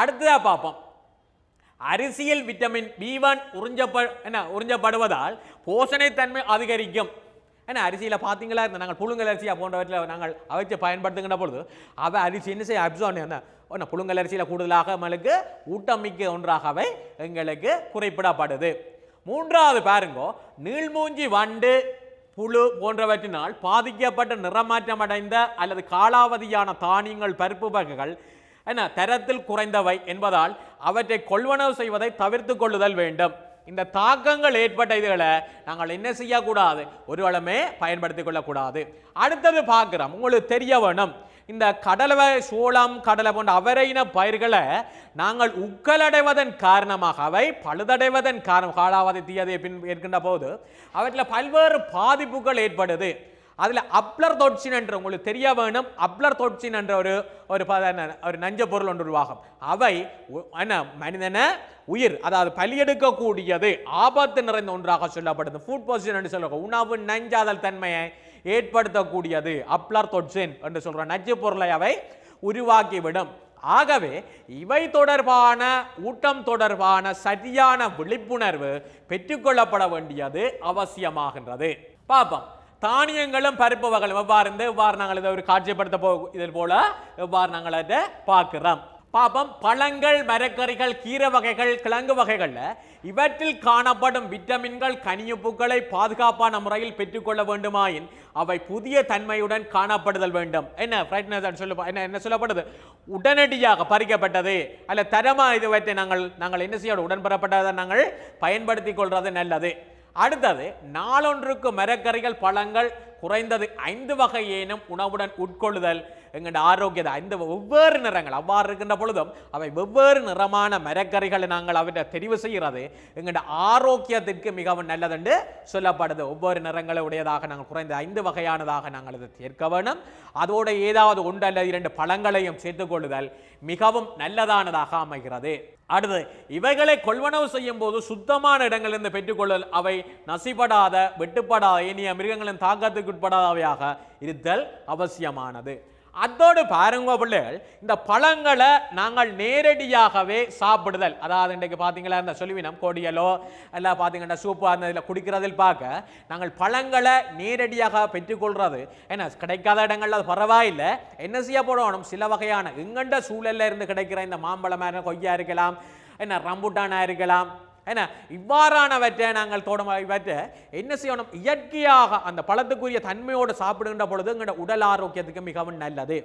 அடுத்ததாக பார்ப்போம், அரிசியில் விட்டமின் B1 உறிஞ்சப்படுவதால் போஷணைத்தன்மை அதிகரிக்கும். ஏன்னா அரிசியில் பார்த்தீங்களா, நாங்கள் புழுங்கல் அரிசியாக போன்றவற்றில் நாங்கள் அவைச்சு பயன்படுத்துகின்ற பொழுது அவை அரிசி என்ன செய்ய அப்சார்ப் என்ன புழுங்கல் அரிசியில் கூடுதலாக நம்மளுக்கு ஊட்டமிக்க ஒன்றாகவே எங்களுக்கு குறிப்பிடப்படுது. மூன்றாவது பாருங்கோ, நீள்மூஞ்சி வண்டு, புழு போன்றவற்றினால் பாதிக்கப்பட்ட நிறமாற்றம் அடைந்த அல்லது காலாவதியான தானியங்கள், பருப்பு வகைகள் என்ன தரத்தில் குறைந்தவை என்பதால் அவற்றை கொள்வனவு செய்வதை தவிர்த்து கொள்ளுதல் வேண்டும். இந்த தாக்கங்கள் ஏற்பட்ட இதுகளை நாங்கள் என்ன செய்யக்கூடாது, ஒரு வளமே பயன்படுத்திக் கொள்ளக்கூடாது. அடுத்தது பார்க்கிறோம், உங்களுக்கு தெரிய வேணும், இந்த கடலை, சோளம், கடலை போன்ற அவரையின பயிர்களை நாங்கள் உக்கலடைவதன் காரணமாக அவை பழுதடைவதன் காரணம் காலாவதி தீயதை இருக்கின்ற போது அவற்றில் பல்வேறு பாதிப்புகள் ஏற்படுது. அதில் அப்ளர் தொட்சின் என்ற உங்களுக்கு தெரிய வேணும், அப்ளர் தொட்சின் என்ற ஒரு நஞ்ச பொருள் ஒன்று உருவாகும். அவை என்ன மனிதனை உயிர், அதாவது பலியெடுக்கக்கூடியது, ஆபத்து நிறைந்த ஒன்றாக சொல்லப்படுது. ஃபுட் பாய்சன் என்று சொல்லுவோம், உணவு நஞ்சாதல் தன்மையை ஏற்படுத்தக்கூடியது அப்ளர் தொட்சின் என்று சொல்ற நஞ்சு பொருளை அவை உருவாக்கிவிடும். ஆகவே இவை தொடர்பான ஊட்டம் தொடர்பான சரியான விழிப்புணர்வு பெற்றுக்கொள்ளப்பட வேண்டியது அவசியமாகின்றது. பார்ப்போம், தானியங்களும் பருப்பு வகைகளும் எவ்வாறு நாங்கள் இதை ஒரு காட்சிப்படுத்த இதில் போல எவ்வாறு நாங்கள் அதை பார்க்கிறோம். பாப்பம், பழங்கள், மரக்கறிகள், கீரை வகைகள், கிழங்கு வகைகள் இவற்றில் காணப்படும் விட்டமின்கள், கனியுப்புக்களை பாதுகாப்பான முறையில் பெற்றுக்கொள்ள வேண்டுமாயின் அவை புதிய தன்மையுடன் காணப்படுதல் வேண்டும். என்ன சொல்லப்படுது, உடனடியாக பறிக்கப்பட்டது அல்ல தரமாக இதுவற்றை நாங்கள் என்ன செய்ய உடன்பெறப்பட்டதை நாங்கள் பயன்படுத்திக் கொள்வது நல்லது. அடுத்தது, நாளொன்றுக்கு மரக்கறிகள், பழங்கள் குறைந்தது 5 வகையேனும் உணவுடன் உட்கொள்ளுதல் எங்கட ஆரோக்கியத்தை. இந்த வெவ்வேறு நிறங்கள் அவ்வாறு இருக்கின்ற பொழுதும் அவை வெவ்வேறு நிறமான மரக்கறிகளை நாங்கள் அவற்றை தெரிவு செய்கிறது எங்கட ஆரோக்கியத்திற்கு மிகவும் நல்லது என்று சொல்லப்படுது. ஒவ்வொரு நிறங்களை உடையதாக நாங்கள் குறைந்த 5 வகையானதாக நாங்கள் இதை சேர்க்க வேண்டும். அதோடு ஏதாவது 1 அல்லது 2 பழங்களையும் சேர்த்துக்கொள்ளுதல் மிகவும் நல்லதானதாக அமைகிறது. அடுத்து, இவைகளை கொள்வனவு செய்யும் போது சுத்தமான இடங்களிலிருந்து பெற்றுக்கொள்ளல், அவை நசிப்படாத, வெட்டுப்படாத, ஏனைய மிருகங்களின் தாக்கத்துக்குட்படாதவையாக இருத்தல் அவசியமானது. அதோடு பாருங்க பிள்ளைகள், இந்த பழங்களை நாங்கள் நேரடியாகவே சாப்பிடுதல், அதாவது இன்றைக்கு பார்த்தீங்களா இந்த சொல்லுவினம் கோடியலோ எல்லாம் பார்த்தீங்கன்னா சூப்பு அந்த இதில் குடிக்கிறதில் பார்க்க நாங்கள் பழங்களை நேரடியாக பெற்றுக்கொள்வது ஏன்னா கிடைக்காத இடங்கள்ல அது பரவாயில்லை. என்ன செய்ய போடணும், சில வகையான எங்கண்ட சூழலில் இருந்து கிடைக்கிற இந்த மாம்பழமாக கொய்யா இருக்கலாம், என்ன ரம்புட்டானா இருக்கலாம், ஏன்னா இவ்வாறானவற்றை நாங்கள் இவற்றை என்ன செய்யணும், இயற்கையாக அந்த பழத்துக்குரிய தன்மையோடு சாப்பிடுகின்ற பொழுது எங்களோட உடல் ஆரோக்கியத்துக்கு மிகவும் நல்லது.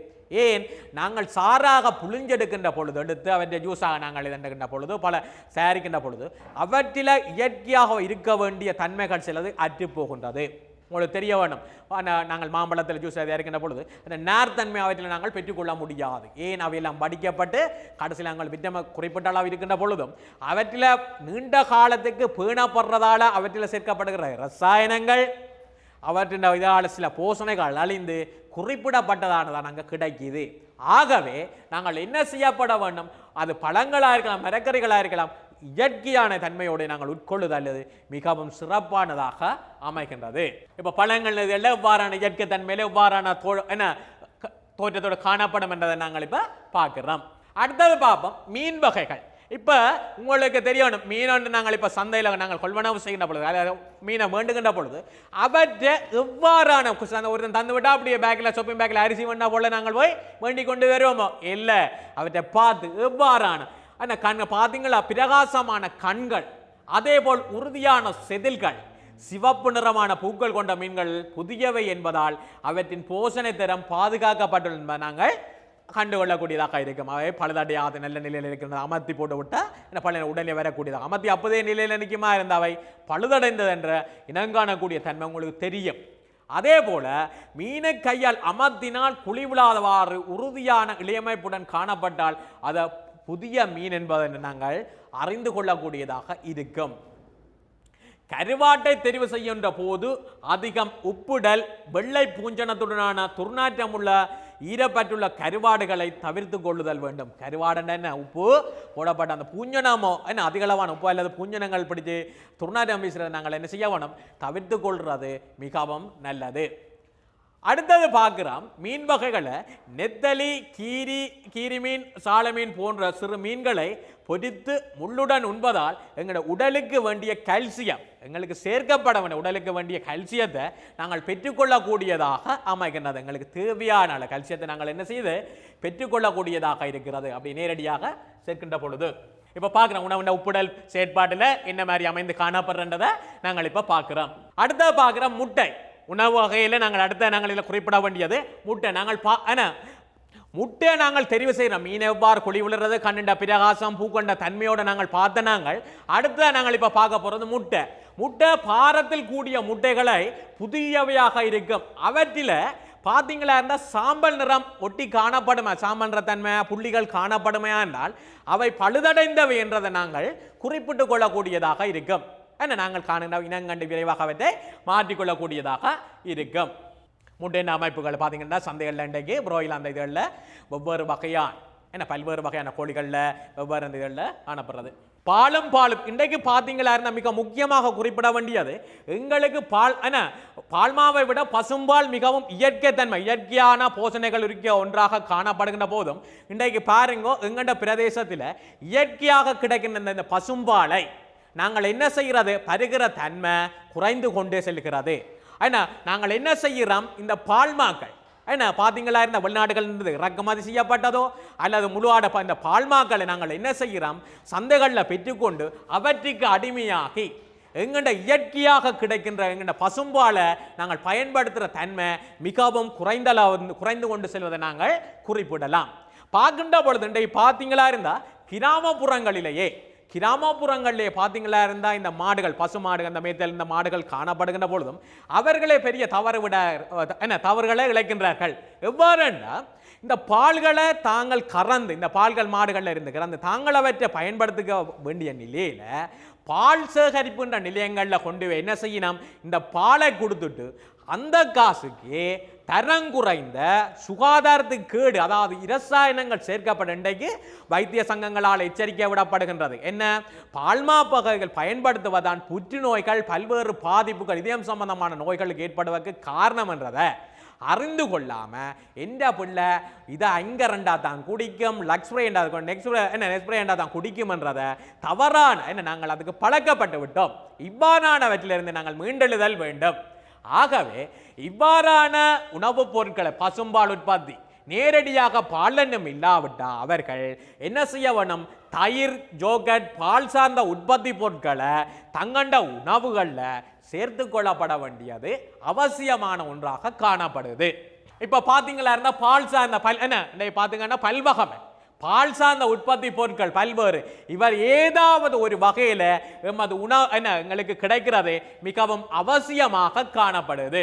ஏன், நாங்கள் சாராக புளிஞ்செடுக்கின்ற பொழுது, எடுத்து அவற்றை ஜூஸாக நாங்கள் இதண்டுகின்ற பொழுது, பல தயாரிக்கின்ற பொழுது அவற்றில் இயற்கையாக இருக்க வேண்டிய தன்மைகள் சிலது அற்று போகின்றது. உங்களுக்கு தெரிய வேணும், நாங்கள் மாம்பழத்தில் ஜூஸ் தயாரிக்கின்ற பொழுது அந்த நேர்த்தன்மை அவற்றில் நாங்கள் பெற்றுக்கொள்ள முடியாது. ஏன், அவையெல்லாம் படிக்கப்பட்டு கடைசியில் நாங்கள் விட்டமின் குறிப்பிட்ட அளவு இருக்கின்ற பொழுதும் அவற்றில் நீண்ட காலத்துக்கு பேணப்படுறதால அவற்றில் சேர்க்கப்படுகிற ரசாயனங்கள், அவற்றின் இதால் சில போஷணைகள் அழிந்து குறிப்பிடப்பட்டதானதான் அங்கே கிடைக்குது. ஆகவே நாங்கள் என்ன செய்யப்பட வேண்டும், அது பழங்களாக இருக்கலாம், மரக்கறிகளாக இருக்கலாம், இயற்கையான தன்மையோடு நாங்கள் உட்கொள்ளுதல் மிகவும் சிறப்பானதாக அமைகின்றது. இப்போ பழங்கள் எவ்வாறான இயற்கை தன்மையில எவ்வாறான தோற்றத்தோடு காணப்படும் என்றதை நாங்கள் இப்போ பார்க்கிறோம். அடுத்தது பார்ப்போம் மீன் வகைகள். இப்போ உங்களுக்கு தெரியணும், மீன் ஒன்று நாங்கள் இப்போ சந்தையில் நாங்கள் கொள்வனவு செய்கின்ற பொழுது, அதாவது மீனை வேண்டுகின்ற பொழுது அவற்றை எவ்வாறான ஒரு தந்து விட்டால் அப்படியே பேக்கில் ஷாப்பிங் பேக்கில் அரிசி வேண்டா போல நாங்கள் போய் வேண்டிக் கொண்டு வருவோமோ, இல்லை, அவற்றை பார்த்து எவ்வாறான அந்த கண்கள் பார்த்தீங்களா, பிரகாசமான கண்கள், அதே போல் உறுதியான செதில்கள், சிவப்பு நிறமான பூக்கள் கொண்ட மீன்கள் புதியவை என்பதால் அவற்றின் போஷணை தரம் பாதுகாக்கப்பட்டுள்ள என்பதை நாங்கள் கண்டுகொள்ளக்கூடியதாக இருக்கும். அவை பழுதடையாத நல்ல நிலையில் இருக்கின்றது. அமர்த்தி போட்டு விட்டால் பழைய உடனே வரக்கூடியதாக, அமர்த்தி அப்போதே நிலையில் நிற்குமா இருந்த அவை பழுதடைந்தது என்ற இனங்காணக்கூடிய தன்மை உங்களுக்கு தெரியும். அதே போல மீனை கையால் அமர்த்தினால் குழிவிழாதவாறு உறுதியான இளையமைப்புடன் காணப்பட்டால் அதை புதிய மீன் என்பதை நாங்கள் அறிந்து கொள்ளக்கூடியதாக இருக்கும். கருவாட்டை தெரிவு செய்கின்ற போது அதிகம் உப்புடல், வெள்ளை பூஞ்சனத்துடனான துர்நாற்றமுள்ள ஈரப்பட்டுள்ள கருவாடுகளை தவிர்த்து கொள்ளுதல் வேண்டும். கருவாடு என்ன, உப்பு போடப்பட்ட அந்த பூஞ்சனமோ என்ன அதிகளவான உப்பு அல்லது பூஞ்சனங்கள் பிடித்து துர்நாற்றம் வீசுறதை நாங்கள் என்ன செய்ய வேணும், தவிர்த்து கொள்வது மிகவும் நல்லது. அடுத்தது பார்க்கிறோம் மீன் வகைகளை. நெத்தலி, கீரி மீன், சால மீன் போன்ற சிறு மீன்களை பொரித்து முள்ளுடன் உண்பதால் எங்களோட உடலுக்கு வேண்டிய கால்சியம், எங்களுக்கு சேர்க்கப்பட வேண்டிய உடலுக்கு வேண்டிய கால்சியத்தை நாங்கள் பெற்றுக்கொள்ளக்கூடியதாக அமைகின்றது. எங்களுக்கு தேவையான கால்சியத்தை நாங்கள் என்ன செய்து பெற்றுக்கொள்ளக்கூடியதாக இருக்கிறது. அப்படி நேரடியாக சேர்க்கின்ற பொழுது இப்போ பார்க்குறோம் உணவு உப்புடல் செயற்பாட்டில் என்ன மாதிரி அமைந்து காணப்படுறதை நாங்கள் இப்போ பார்க்குறோம். அடுத்த பார்க்குறோம் முட்டை. உணவு வகையில் நாங்கள் இதில் குறிப்பிட வேண்டியது முட்டை. முட்டை நாங்கள் தெரிவு செய்கிறோம். மீன் எவ்வாறு குழி விழுறது, கண்ணிண்ட பிரகாசம், பூக்கொண்ட தன்மையோடு நாங்கள் பார்த்த நாங்கள் இப்போ பார்க்க போகிறது முட்டை. முட்டை பாரத்தில் கூடிய முட்டைகளை புதியவையாக இருக்கும். அவற்றில் பார்த்தீங்களா இருந்தால் சாம்பல் நிறம் ஒட்டி காணப்படுமா, சாம்பல் நிற தன்மை புள்ளிகள் காணப்படுமையா என்றால் அவை பழுதடைந்தவை என்றதை நாங்கள் குறிப்பிட்டு கொள்ளக்கூடியதாக இருக்கும். என்ன, நாங்கள் காணுகின்ற இனங்கண்டு விரைவாக அவற்றை மாற்றிக்கொள்ளக்கூடியதாக இருக்கும். முட்டையின் அமைப்புகள் பார்த்தீங்கன்னா சந்தைகளில் இன்றைக்கு புரோயில் அந்த இதழில் வெவ்வேறு வகையான பல்வேறு வகையான கோழிகளில் வெவ்வேறு அந்த இதழில் காணப்படுறது. பாலும் இன்றைக்கு பார்த்தீங்களா இருந்தால் மிக முக்கியமாக குறிப்பிட வேண்டியது எங்களுக்கு பால்மாவை விட பசும்பால் மிகவும் இயற்கை தன்மை, இயற்கையான போஷணைகள் இருக்க ஒன்றாக காணப்படுகின்ற போதும் இன்றைக்கு பாருங்கோ எங்கண்ட பிரதேசத்தில் இயற்கையாக கிடைக்கின்ற இந்த பசும்பாலை நாங்கள் என்ன செய்கிறது, பருகிற தன்மை குறைந்து கொண்டே செல்கிறது. ஏன்னா நாங்கள் என்ன செய்கிறோம், இந்த பால்மாக்கள் பார்த்தீங்களா இருந்த வெளிநாடுகள் இறக்குமதி செய்யப்பட்டதோ அல்லது முழுவாட இந்த பால்மாக்களை நாங்கள் என்ன செய்கிறோம், சந்தைகளில் பெற்றுக்கொண்டு அவற்றுக்கு அடிமையாகி எங்கண்ட இயற்கையாக கிடைக்கின்ற எங்கண்ட பசும்பாலை நாங்கள் பயன்படுத்துகிற தன்மை மிகவும் குறைந்து கொண்டு செல்வதை நாங்கள் குறிப்பிடலாம். பார்க்கின்ற பொழுது இன்றைக்கு பார்த்தீங்களா இருந்தால் கிராமப்புறங்களிலே பார்த்தீங்களா இருந்தால் இந்த மாடுகள், பசு மாடுகள், இந்த மேய்த்தல் இந்த மாடுகள் காணப்படுகின்ற பொழுதும் அவர்களே பெரிய தவறுகளை இழைக்கின்றார்கள். எவ்வாறுன்னா இந்த பால்களை தாங்கள் கறந்து, இந்த பால்கள் மாடுகளில் இருந்து கறந்து தாங்கள் அவற்றை பயன்படுத்த வேண்டிய நிலையில் பால் சேகரிப்புன்ற நிலையங்களில் கொண்டு போய் என்ன செய்யணும், இந்த பாலை கொடுத்துட்டு அந்த காசுக்கு தரங்குறைந்த சுகாதாரத்துக்கு கேடு, அதாவது இரசாயனங்கள் சேர்க்கப்பட்ட இன்றைக்கு வைத்திய சங்கங்களால் எச்சரிக்கை விடப்படுகின்றது. என்ன, பால்மா வகைகள் பயன்படுத்துவதான் புற்றுநோய்கள், பல்வேறு பாதிப்புகள், இதயம் சம்பந்தமான நோய்களுக்கு ஏற்படுவதற்கு காரணம் என்றதை அறிந்து கொள்ளாம எந்த பிள்ளை இதை அங்க ரெண்டா தான் குடிக்கும், நெக்ஸ்ப்ரே தான் குடிக்கும் என்றதை தவறான நாங்கள் அதுக்கு பழக்கப்பட்டு விட்டோம். இவ்வாறானவற்றிலிருந்து நாங்கள் மீண்டெழுதல் வேண்டும். ஆகவே இவ்வாறான உணவுப் பொருட்களை பசும்பால் உற்பத்தி நேரடியாக பாலன்னம் இல்லாவிட்டால் அவர்கள் என்ன செய்ய வேணும், தயிர், யோகர்ட், பால் சார்ந்த உற்பத்தி பொருட்களை தங்கண்ட உணவுகளில் சேர்த்து கொள்ளப்பட வேண்டியது அவசியமான ஒன்றாக காணப்படுது. இப்போ பார்த்தீங்களா இருந்தால் பால் சார்ந்த என்ன பார்த்தீங்கன்னா பல்வகமை பால் சார்ந்த உற்பத்தி பொருட்கள் பல்வேறு இவர் ஏதாவது ஒரு வகையில் எமது உணவு எங்களுக்கு கிடைக்கிறது மிகவும் அவசியமாக காணப்படுது.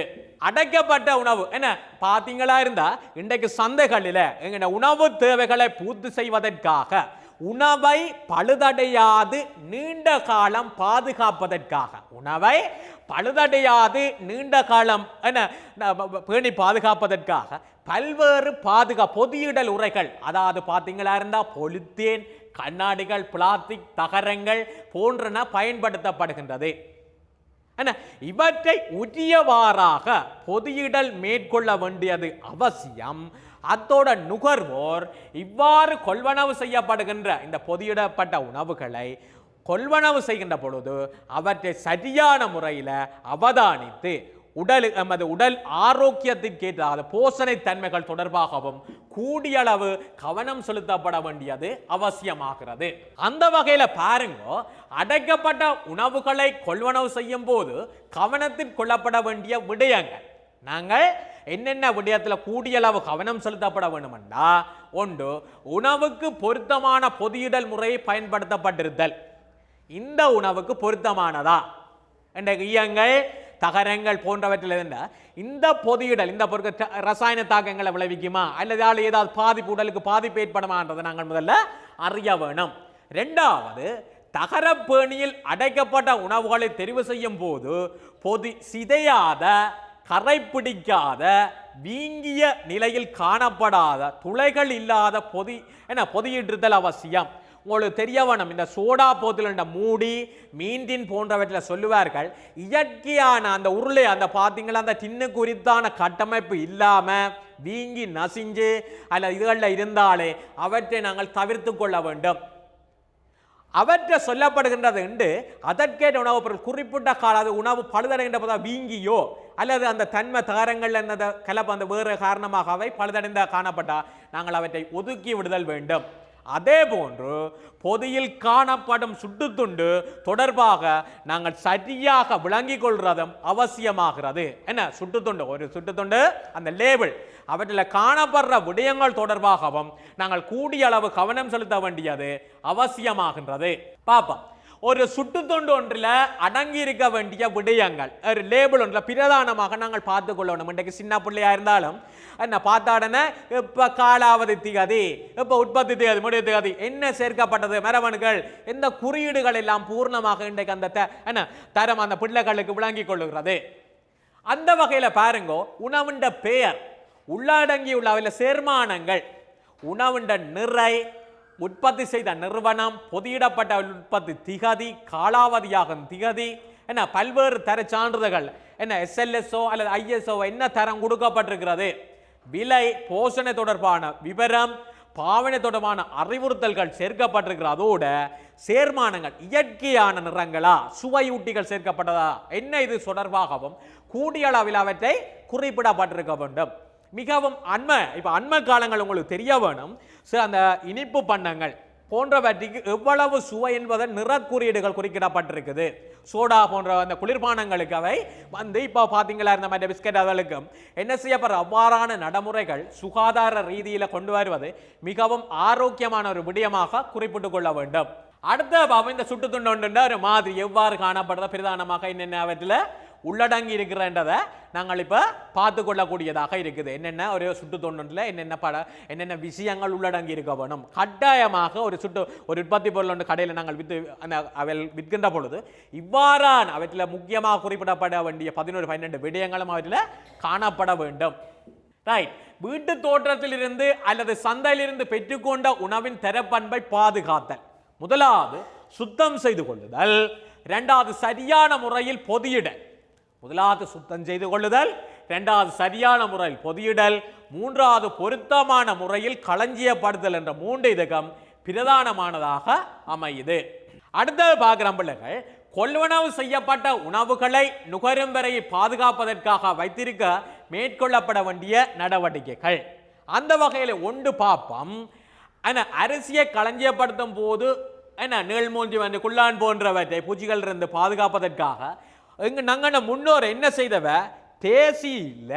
அடைக்கப்பட்ட உணவு என்ன பார்த்தீங்களா இருந்தா இன்றைக்கு சந்தைகளில் எங்க உணவு தேவைகளை பூர்த்தி செய்வதற்காக உணவை பழுதடையாது நீண்ட காலம் பாதுகாப்பதற்காக உணவை பழுதடையாது நீண்ட காலம் பேணி பாதுகாப்பதற்காக பல்வேறு பொதியிடல் உரைகள் அதாவது பார்த்தீங்களா இருந்தால் பொலித்தீன், கண்ணாடிகள், பிளாஸ்டிக், தகரங்கள் போன்றன பயன்படுத்தப்படுகின்றது. இவற்றை உரியவாறாக பொதியிடல் மேற்கொள்ள வேண்டியது அவசியம். அத்தோட நுகர்வோர் இவ்வாறு கொள்வனவு செய்யப்படுகின்ற இந்த பொதியிடப்பட்ட உணவுகளை கொள்வனவு செய்கின்ற பொழுது அவற்றை சரியான முறையில் அவதானித்து உடல் ஆரோக்கியத்திற்கேற்ற போஷணை தன்மைகள் தொடர்பாகவும் கூடியளவு கவனம் செலுத்தப்பட வேண்டியது அவசியமாகிறது. அந்த வகையில் பாருங்க, அடைக்கப்பட்ட உணவுகளை கொள்வனவு செய்யும் போது கவனத்தில் கொள்ளப்பட வேண்டிய விடயங்கள் நாங்கள் என்னென்ன விடயத்தில் கூடியளவு கவனம் செலுத்தப்பட வேண்டுமென்றா, ஒன்று, உணவுக்கு பொருத்தமான பொதியிடல் முறையை பயன்படுத்தப்பட்டிருத்தல். இந்த உணவுக்கு பொருத்தமானதா என்ற ஈயங்கள், தகரங்கள் போன்றவற்றில் இருந்தால் இந்த பொதியிடல் இந்த பொருட்கள் ரசாயன தாக்கங்களை விளைவிக்குமா அல்லது ஏதாவது பாதிப்பு உடலுக்கு பாதிப்பு ஏற்படுமான்றதை நாங்கள் முதல்ல அறிய வேணும். ரெண்டாவது, தகரப்பேணியில் அடைக்கப்பட்ட உணவுகளை தெரிவு செய்யும் போது சிதையாத, கரைப்பிடிக்காத, வீங்கிய நிலையில் காணப்படாத, துளைகள் இல்லாத பொதியிடுதல் அவசியம். உங்களுக்கு தெரிய வேணும், இந்த சோடா போத்தில் மூடி, மீன்டின் போன்றவற்றில் சொல்லுவார்கள் இயற்கையான அந்த உருளை அந்த பார்த்தீங்களா அந்த டின்னு குறித்தான கட்டமைப்பு இல்லாமல் வீங்கி நசிஞ்சு அல்ல இதுகளில் இருந்தாலே அவற்றை நாங்கள் தவிர்த்து கொள்ள வேண்டும். அவற்றை சொல்லப்படுகின்றது என்று அதற்கேற்ற உணவுப் பொருள் குறிப்பிட்ட கால உணவு பழுதடைகின்ற போது வீங்கியோ அல்லது அந்த தன்மை தகரங்கள் என்னத கலப்பு அந்த வேறு காரணமாக அவை பழுதடைந்த காணப்பட்டால் நாங்கள் அவற்றை ஒதுக்கி விடுதல் வேண்டும். அதே போன்று பொதியில் காணப்படும் சுட்டுத்துண்டு தொடர்பாக நாங்கள் சரியாக விளங்கிக் கொள்றதும் அவசியமாகிறது. என்ன சுட்டுத்துண்டு, ஒரு சுட்டுத்துண்டு அந்த லேபிள் அவற்றில் காணப்படுற விடயங்கள் தொடர்பாகவும் நாங்கள் கூடிய அளவு கவனம் செலுத்த வேண்டியது அவசியமாகின்றது. பாப்போம், ஒரு சுட்டுத்துண்டு ஒன்றில் அடங்கி இருக்க வேண்டிய விடயங்கள் ஒரு லேபிள் ஒன்றில் பிரதானமாக நாங்கள் பார்த்து கொள்ளணும். இன்றைக்கு சின்ன பிள்ளையா இருந்தாலும் என்ன பார்த்தாடனே இப்போ காலாவதி திகதி, இப்போ உற்பத்தி திகதி, முடிவு திகதி, என்ன சேர்க்கப்பட்டது, மரபணுகள், எந்த குறியீடுகள் எல்லாம் பூர்ணமாக இன்றைக்கு அந்த தரம் அந்த பிள்ளைகளுக்கு விளங்கி கொள்ளுகிறது. அந்த வகையில் பாருங்க, உணவுண்ட பெயர், உள்ளடங்கியுள்ள அவையில் சேர்மானங்கள், உணவுண்ட நிறை, உற்பத்தி செய்த நிறுவனம், பொதியிடப்பட்ட உற்பத்தி திகதி, காலாவதியாகும் திகதி, என்ன பல்வேறு தர சான்றிதழ்கள், என்ன SLSO அல்லது ISO என்ன தரம் கொடுக்கப்பட்டிருக்கிறது, விலை, போஷணை தொடர்பான விவரம், பாவனை தொடர்பான அறிவுறுத்தல்கள் சேர்க்கப்பட்டிருக்கிற அதோட சேர்மானங்கள் இயற்கையான நிறங்களா, சுவையூட்டிகள் சேர்க்கப்பட்டதா, என்ன இது தொடர்பாகவும் கூடிய அளவில் அவற்றை குறிப்பிடப்பட்டிருக்க வேண்டும். மிகவும் அண்மை காலங்கள் உங்களுக்கு தெரிய வேணும், அந்த இனிப்பு பண்டங்கள் போன்றவற்றுக்கு எவ்வளவு சுவை என்பதை நிறக்குறியீடுகள் குறிப்பிடப்பட்டிருக்குது. சோடா போன்ற அந்த குளிர்பானங்களுக்கு அவை இப்போ பார்த்தீங்களா இருந்த மாதிரி பிஸ்கட் அவர்களுக்கும் என்ன செய்யப்படுற அவ்வாறான நடைமுறைகள் சுகாதார ரீதியில் கொண்டு வருவது மிகவும் ஆரோக்கியமான ஒரு விடயமாக குறிப்பிட்டுக் கொள்ள வேண்டும். அடுத்த இந்த சுட்டுத்துண்டு ஒரு மாதிரி எவ்வாறு காணப்படுறத பிரதானமாக என்னென்ன அவற்றில் உள்ளடங்கி இருக்கிறன்றதை நாங்கள் இப்போ பார்த்து கொள்ளக்கூடியதாக இருக்குது. என்னென்ன ஒரு சுட்டுத்தொண்டில் என்னென்ன விஷயங்கள் உள்ளடங்கி இருக்க வேணும். கட்டாயமாக ஒரு உற்பத்தி பொருள் ஒன்று கடையில் நாங்கள் விற்கின்ற பொழுது இவ்வாறான அவற்றில் முக்கியமாக குறிப்பிடப்பட வேண்டிய 11-12 விடயங்களும் அவற்றில் காணப்பட வேண்டும். ரைட், வீட்டு தோற்றத்திலிருந்து அல்லது சந்தையிலிருந்து பெற்றுக்கொண்ட உணவின் தரப்பண்பை பாதுகாத்தல். முதலாவது சுத்தம் செய்து கொள்ளுதல், இரண்டாவது சரியான முறையில் பொதியிடல். முதலாவது சுத்தம் செய்து கொள்ளுதல், இரண்டாவது சரியான முறையில் பொதியிடல், மூன்றாவது பொருத்தமான முறையில் களஞ்சியப்படுதல் என்ற 3 இதுகம் பிரதானமானதாக அமையுது. அடுத்தது பார்க்கிற பிள்ளைகள், கொள்வனவு செய்யப்பட்ட உணவுகளை நுகரும் வரை பாதுகாப்பதற்காக வைத்திருக்க மேற்கொள்ளப்பட வேண்டிய நடவடிக்கைகள். அந்த வகையில் ஒன்று பார்ப்போம், ஆனால் அரிசியை களஞ்சியப்படுத்தும் போது என்ன நீள்மூஞ்சி வந்து குள்ளான் போன்றவற்றை பூச்சிகள் இருந்து பாதுகாப்பதற்காக நாங்கள் முன்னோர் என்ன செய்தவ தேசியில்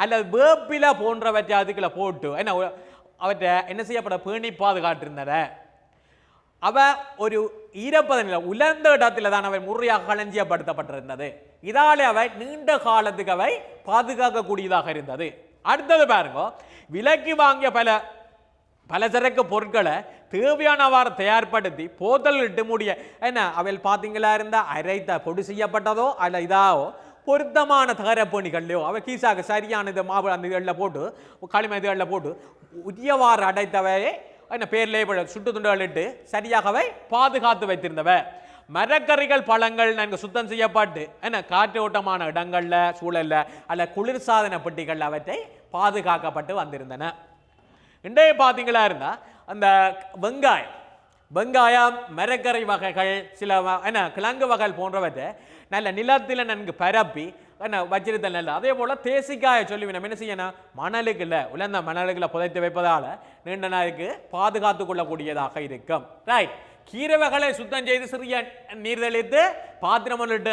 அல்லது வேப்பில போன்றவற்றை அதுக்குள்ள போட்டு என்ன அவற்றை என்ன செய்யப்பட பேணி பாதுகாட்டிருந்தன. அவ ஒரு ஈரப்பதனில் உலர்ந்த இடத்துல தான் அவை முறையாக களஞ்சியப்படுத்தப்பட்டிருந்தது. இதாலே அவை நீண்ட காலத்துக்கு அவை பாதுகாக்கக்கூடியதாக இருந்தது. அடுத்தது பாருங்க, விலைக்கு வாங்கிய பலசரக்கு பொருட்களை தேவையானவாறு தயார்படுத்தி போதல் இட்டு முடிய என்ன அவையில் பார்த்தீங்களா இருந்தால் அரைத்த பொடி செய்யப்பட்டதோ அல்ல இதாவோ பொருத்தமான தகரப்பணிகள்லையோ அவை கீசாக சரியான இது மாவு அந்த இதுகளில் போட்டு களிமண் இதுகளில் போட்டு உரியவாறு அடைத்தவையே என்ன பேர்லேயே சுட்டு துண்டுகள் இட்டு சரியாகவே பாதுகாத்து வைத்திருந்தவ. மரக்கறிகள் பழங்கள் நன்கு சுத்தம் செய்யப்பட்டு என்ன காற்றோட்டமான இடங்களில் சூழலில் அல்ல குளிர்சாதன பெட்டிகள் அவற்றை பாதுகாக்கப்பட்டு வந்திருந்தன. இன்றைய பார்த்தீங்களா இருந்தால் அந்த வெங்காயம் மரக்கரை வகைகள் சில என்ன கிழங்கு வகைகள் போன்றவற்றை நல்ல நிலத்தில் நன்கு பரப்பி என்ன வச்சிருத்தல் நல்ல. அதே போல் தேசிக்காயை சொல்லி நம்ம என்ன செய்யணும், மணலுக்குள்ள உலர்ந்த மணலுக்குள்ள புதைத்து வைப்பதால் நீண்ட நாளுக்கு பாதுகாத்து கொள்ளக்கூடியதாக இருக்கும். ரைட். கீரை வகைகளை சுத்தம் செய்து சிறிய நீர் தெளித்து பாத்திரம் இட்டு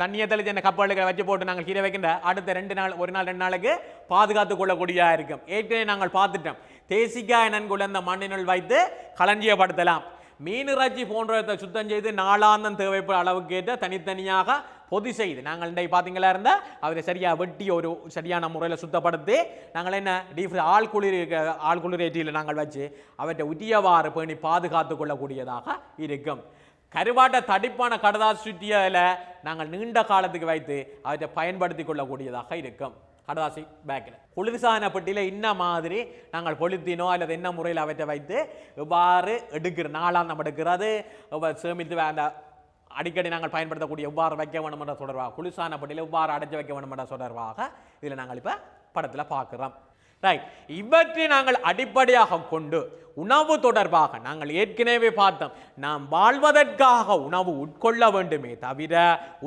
தண்ணியை தெளித்து என்ன கப்பலுக்கு வச்சு போட்டு நாங்கள் கீரை வைக்கின்ற அடுத்த 2 நாள் 1 நாள் 2 நாளுக்கு பாதுகாத்து கொள்ளக்கூடியதாக இருக்கும். ஏற்கனவே நாங்கள் பார்த்துட்டோம், தேசிக்காய் நன்கு உலர்ந்த மண்ணினுள் வைத்து களஞ்சியப்படுத்தலாம். மீன் இறைச்சி போன்றதை சுத்தம் செய்து நாளாந்தம் தேவைப்படும் அளவுக்கு ஏற்ற தனித்தனியாக பொதி செய்து நாங்கள் இன்றைக்கு பார்த்தீங்களா இருந்தால் அவரை சரியாக வெட்டி ஒரு சரியான முறையில் சுத்தப்படுத்தி நாங்கள் என்ன ஆழ்குளிர் ஏற்றியில் நாங்கள் வச்சு அவற்றை உரியவாறு பேணி பாதுகாத்து கொள்ளக்கூடியதாக இருக்கும். கருவாட்டை தடிப்பான கடதாசி சுற்றியில் நாங்கள் நீண்ட காலத்துக்கு வைத்து அவற்றை பயன்படுத்தி கொள்ளக்கூடியதாக இருக்கும். கடதாசி பேக்கில் குளிர்சாதன பெட்டியில் இன்ன மாதிரி நாங்கள் பொலித்தீனோ அல்லது என்ன முறையில் அவற்றை வைத்து எவ்வாறு எடுக்கிற நாளாந்தம் எடுக்கிறது சேமித்து அந்த அடிக்கடி நாங்கள் பயன்படுத்தக்கூடிய எவ்வாறு வைக்க வேண்டும் என்ற தொடர்பாக குளிர்சாதன பெட்டியில் எவ்வாறு அடைச்சு வைக்க வேண்டும் என்ற தொடர்பாக இதில் நாங்கள் இப்போ படத்தில் பார்க்குறோம். ரைட். இவற்றை நாங்கள் அடிப்படையாக கொண்டு உணவு தொடர்பாக நாங்கள் ஏற்கனவே பார்த்தோம், நாம் வாழ்வதற்காக உணவு உட்கொள்ள வேண்டுமே தவிர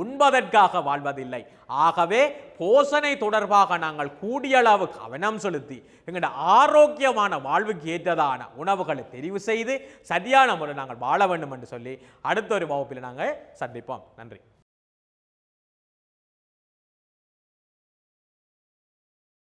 உண்பதற்காக வாழ்வதில்லை. ஆகவே போஷணை தொடர்பாக நாங்கள் கூடிய அளவு கவனம் செலுத்தி எங்களுடைய ஆரோக்கியமான வாழ்வுக்கு ஏற்றதான உணவுகளை தெரிவு செய்து சரியான முறை நாங்கள் வாழ வேண்டும் என்று சொல்லி அடுத்த ஒரு வகுப்பில் நாங்கள் சந்திப்போம். நன்றி.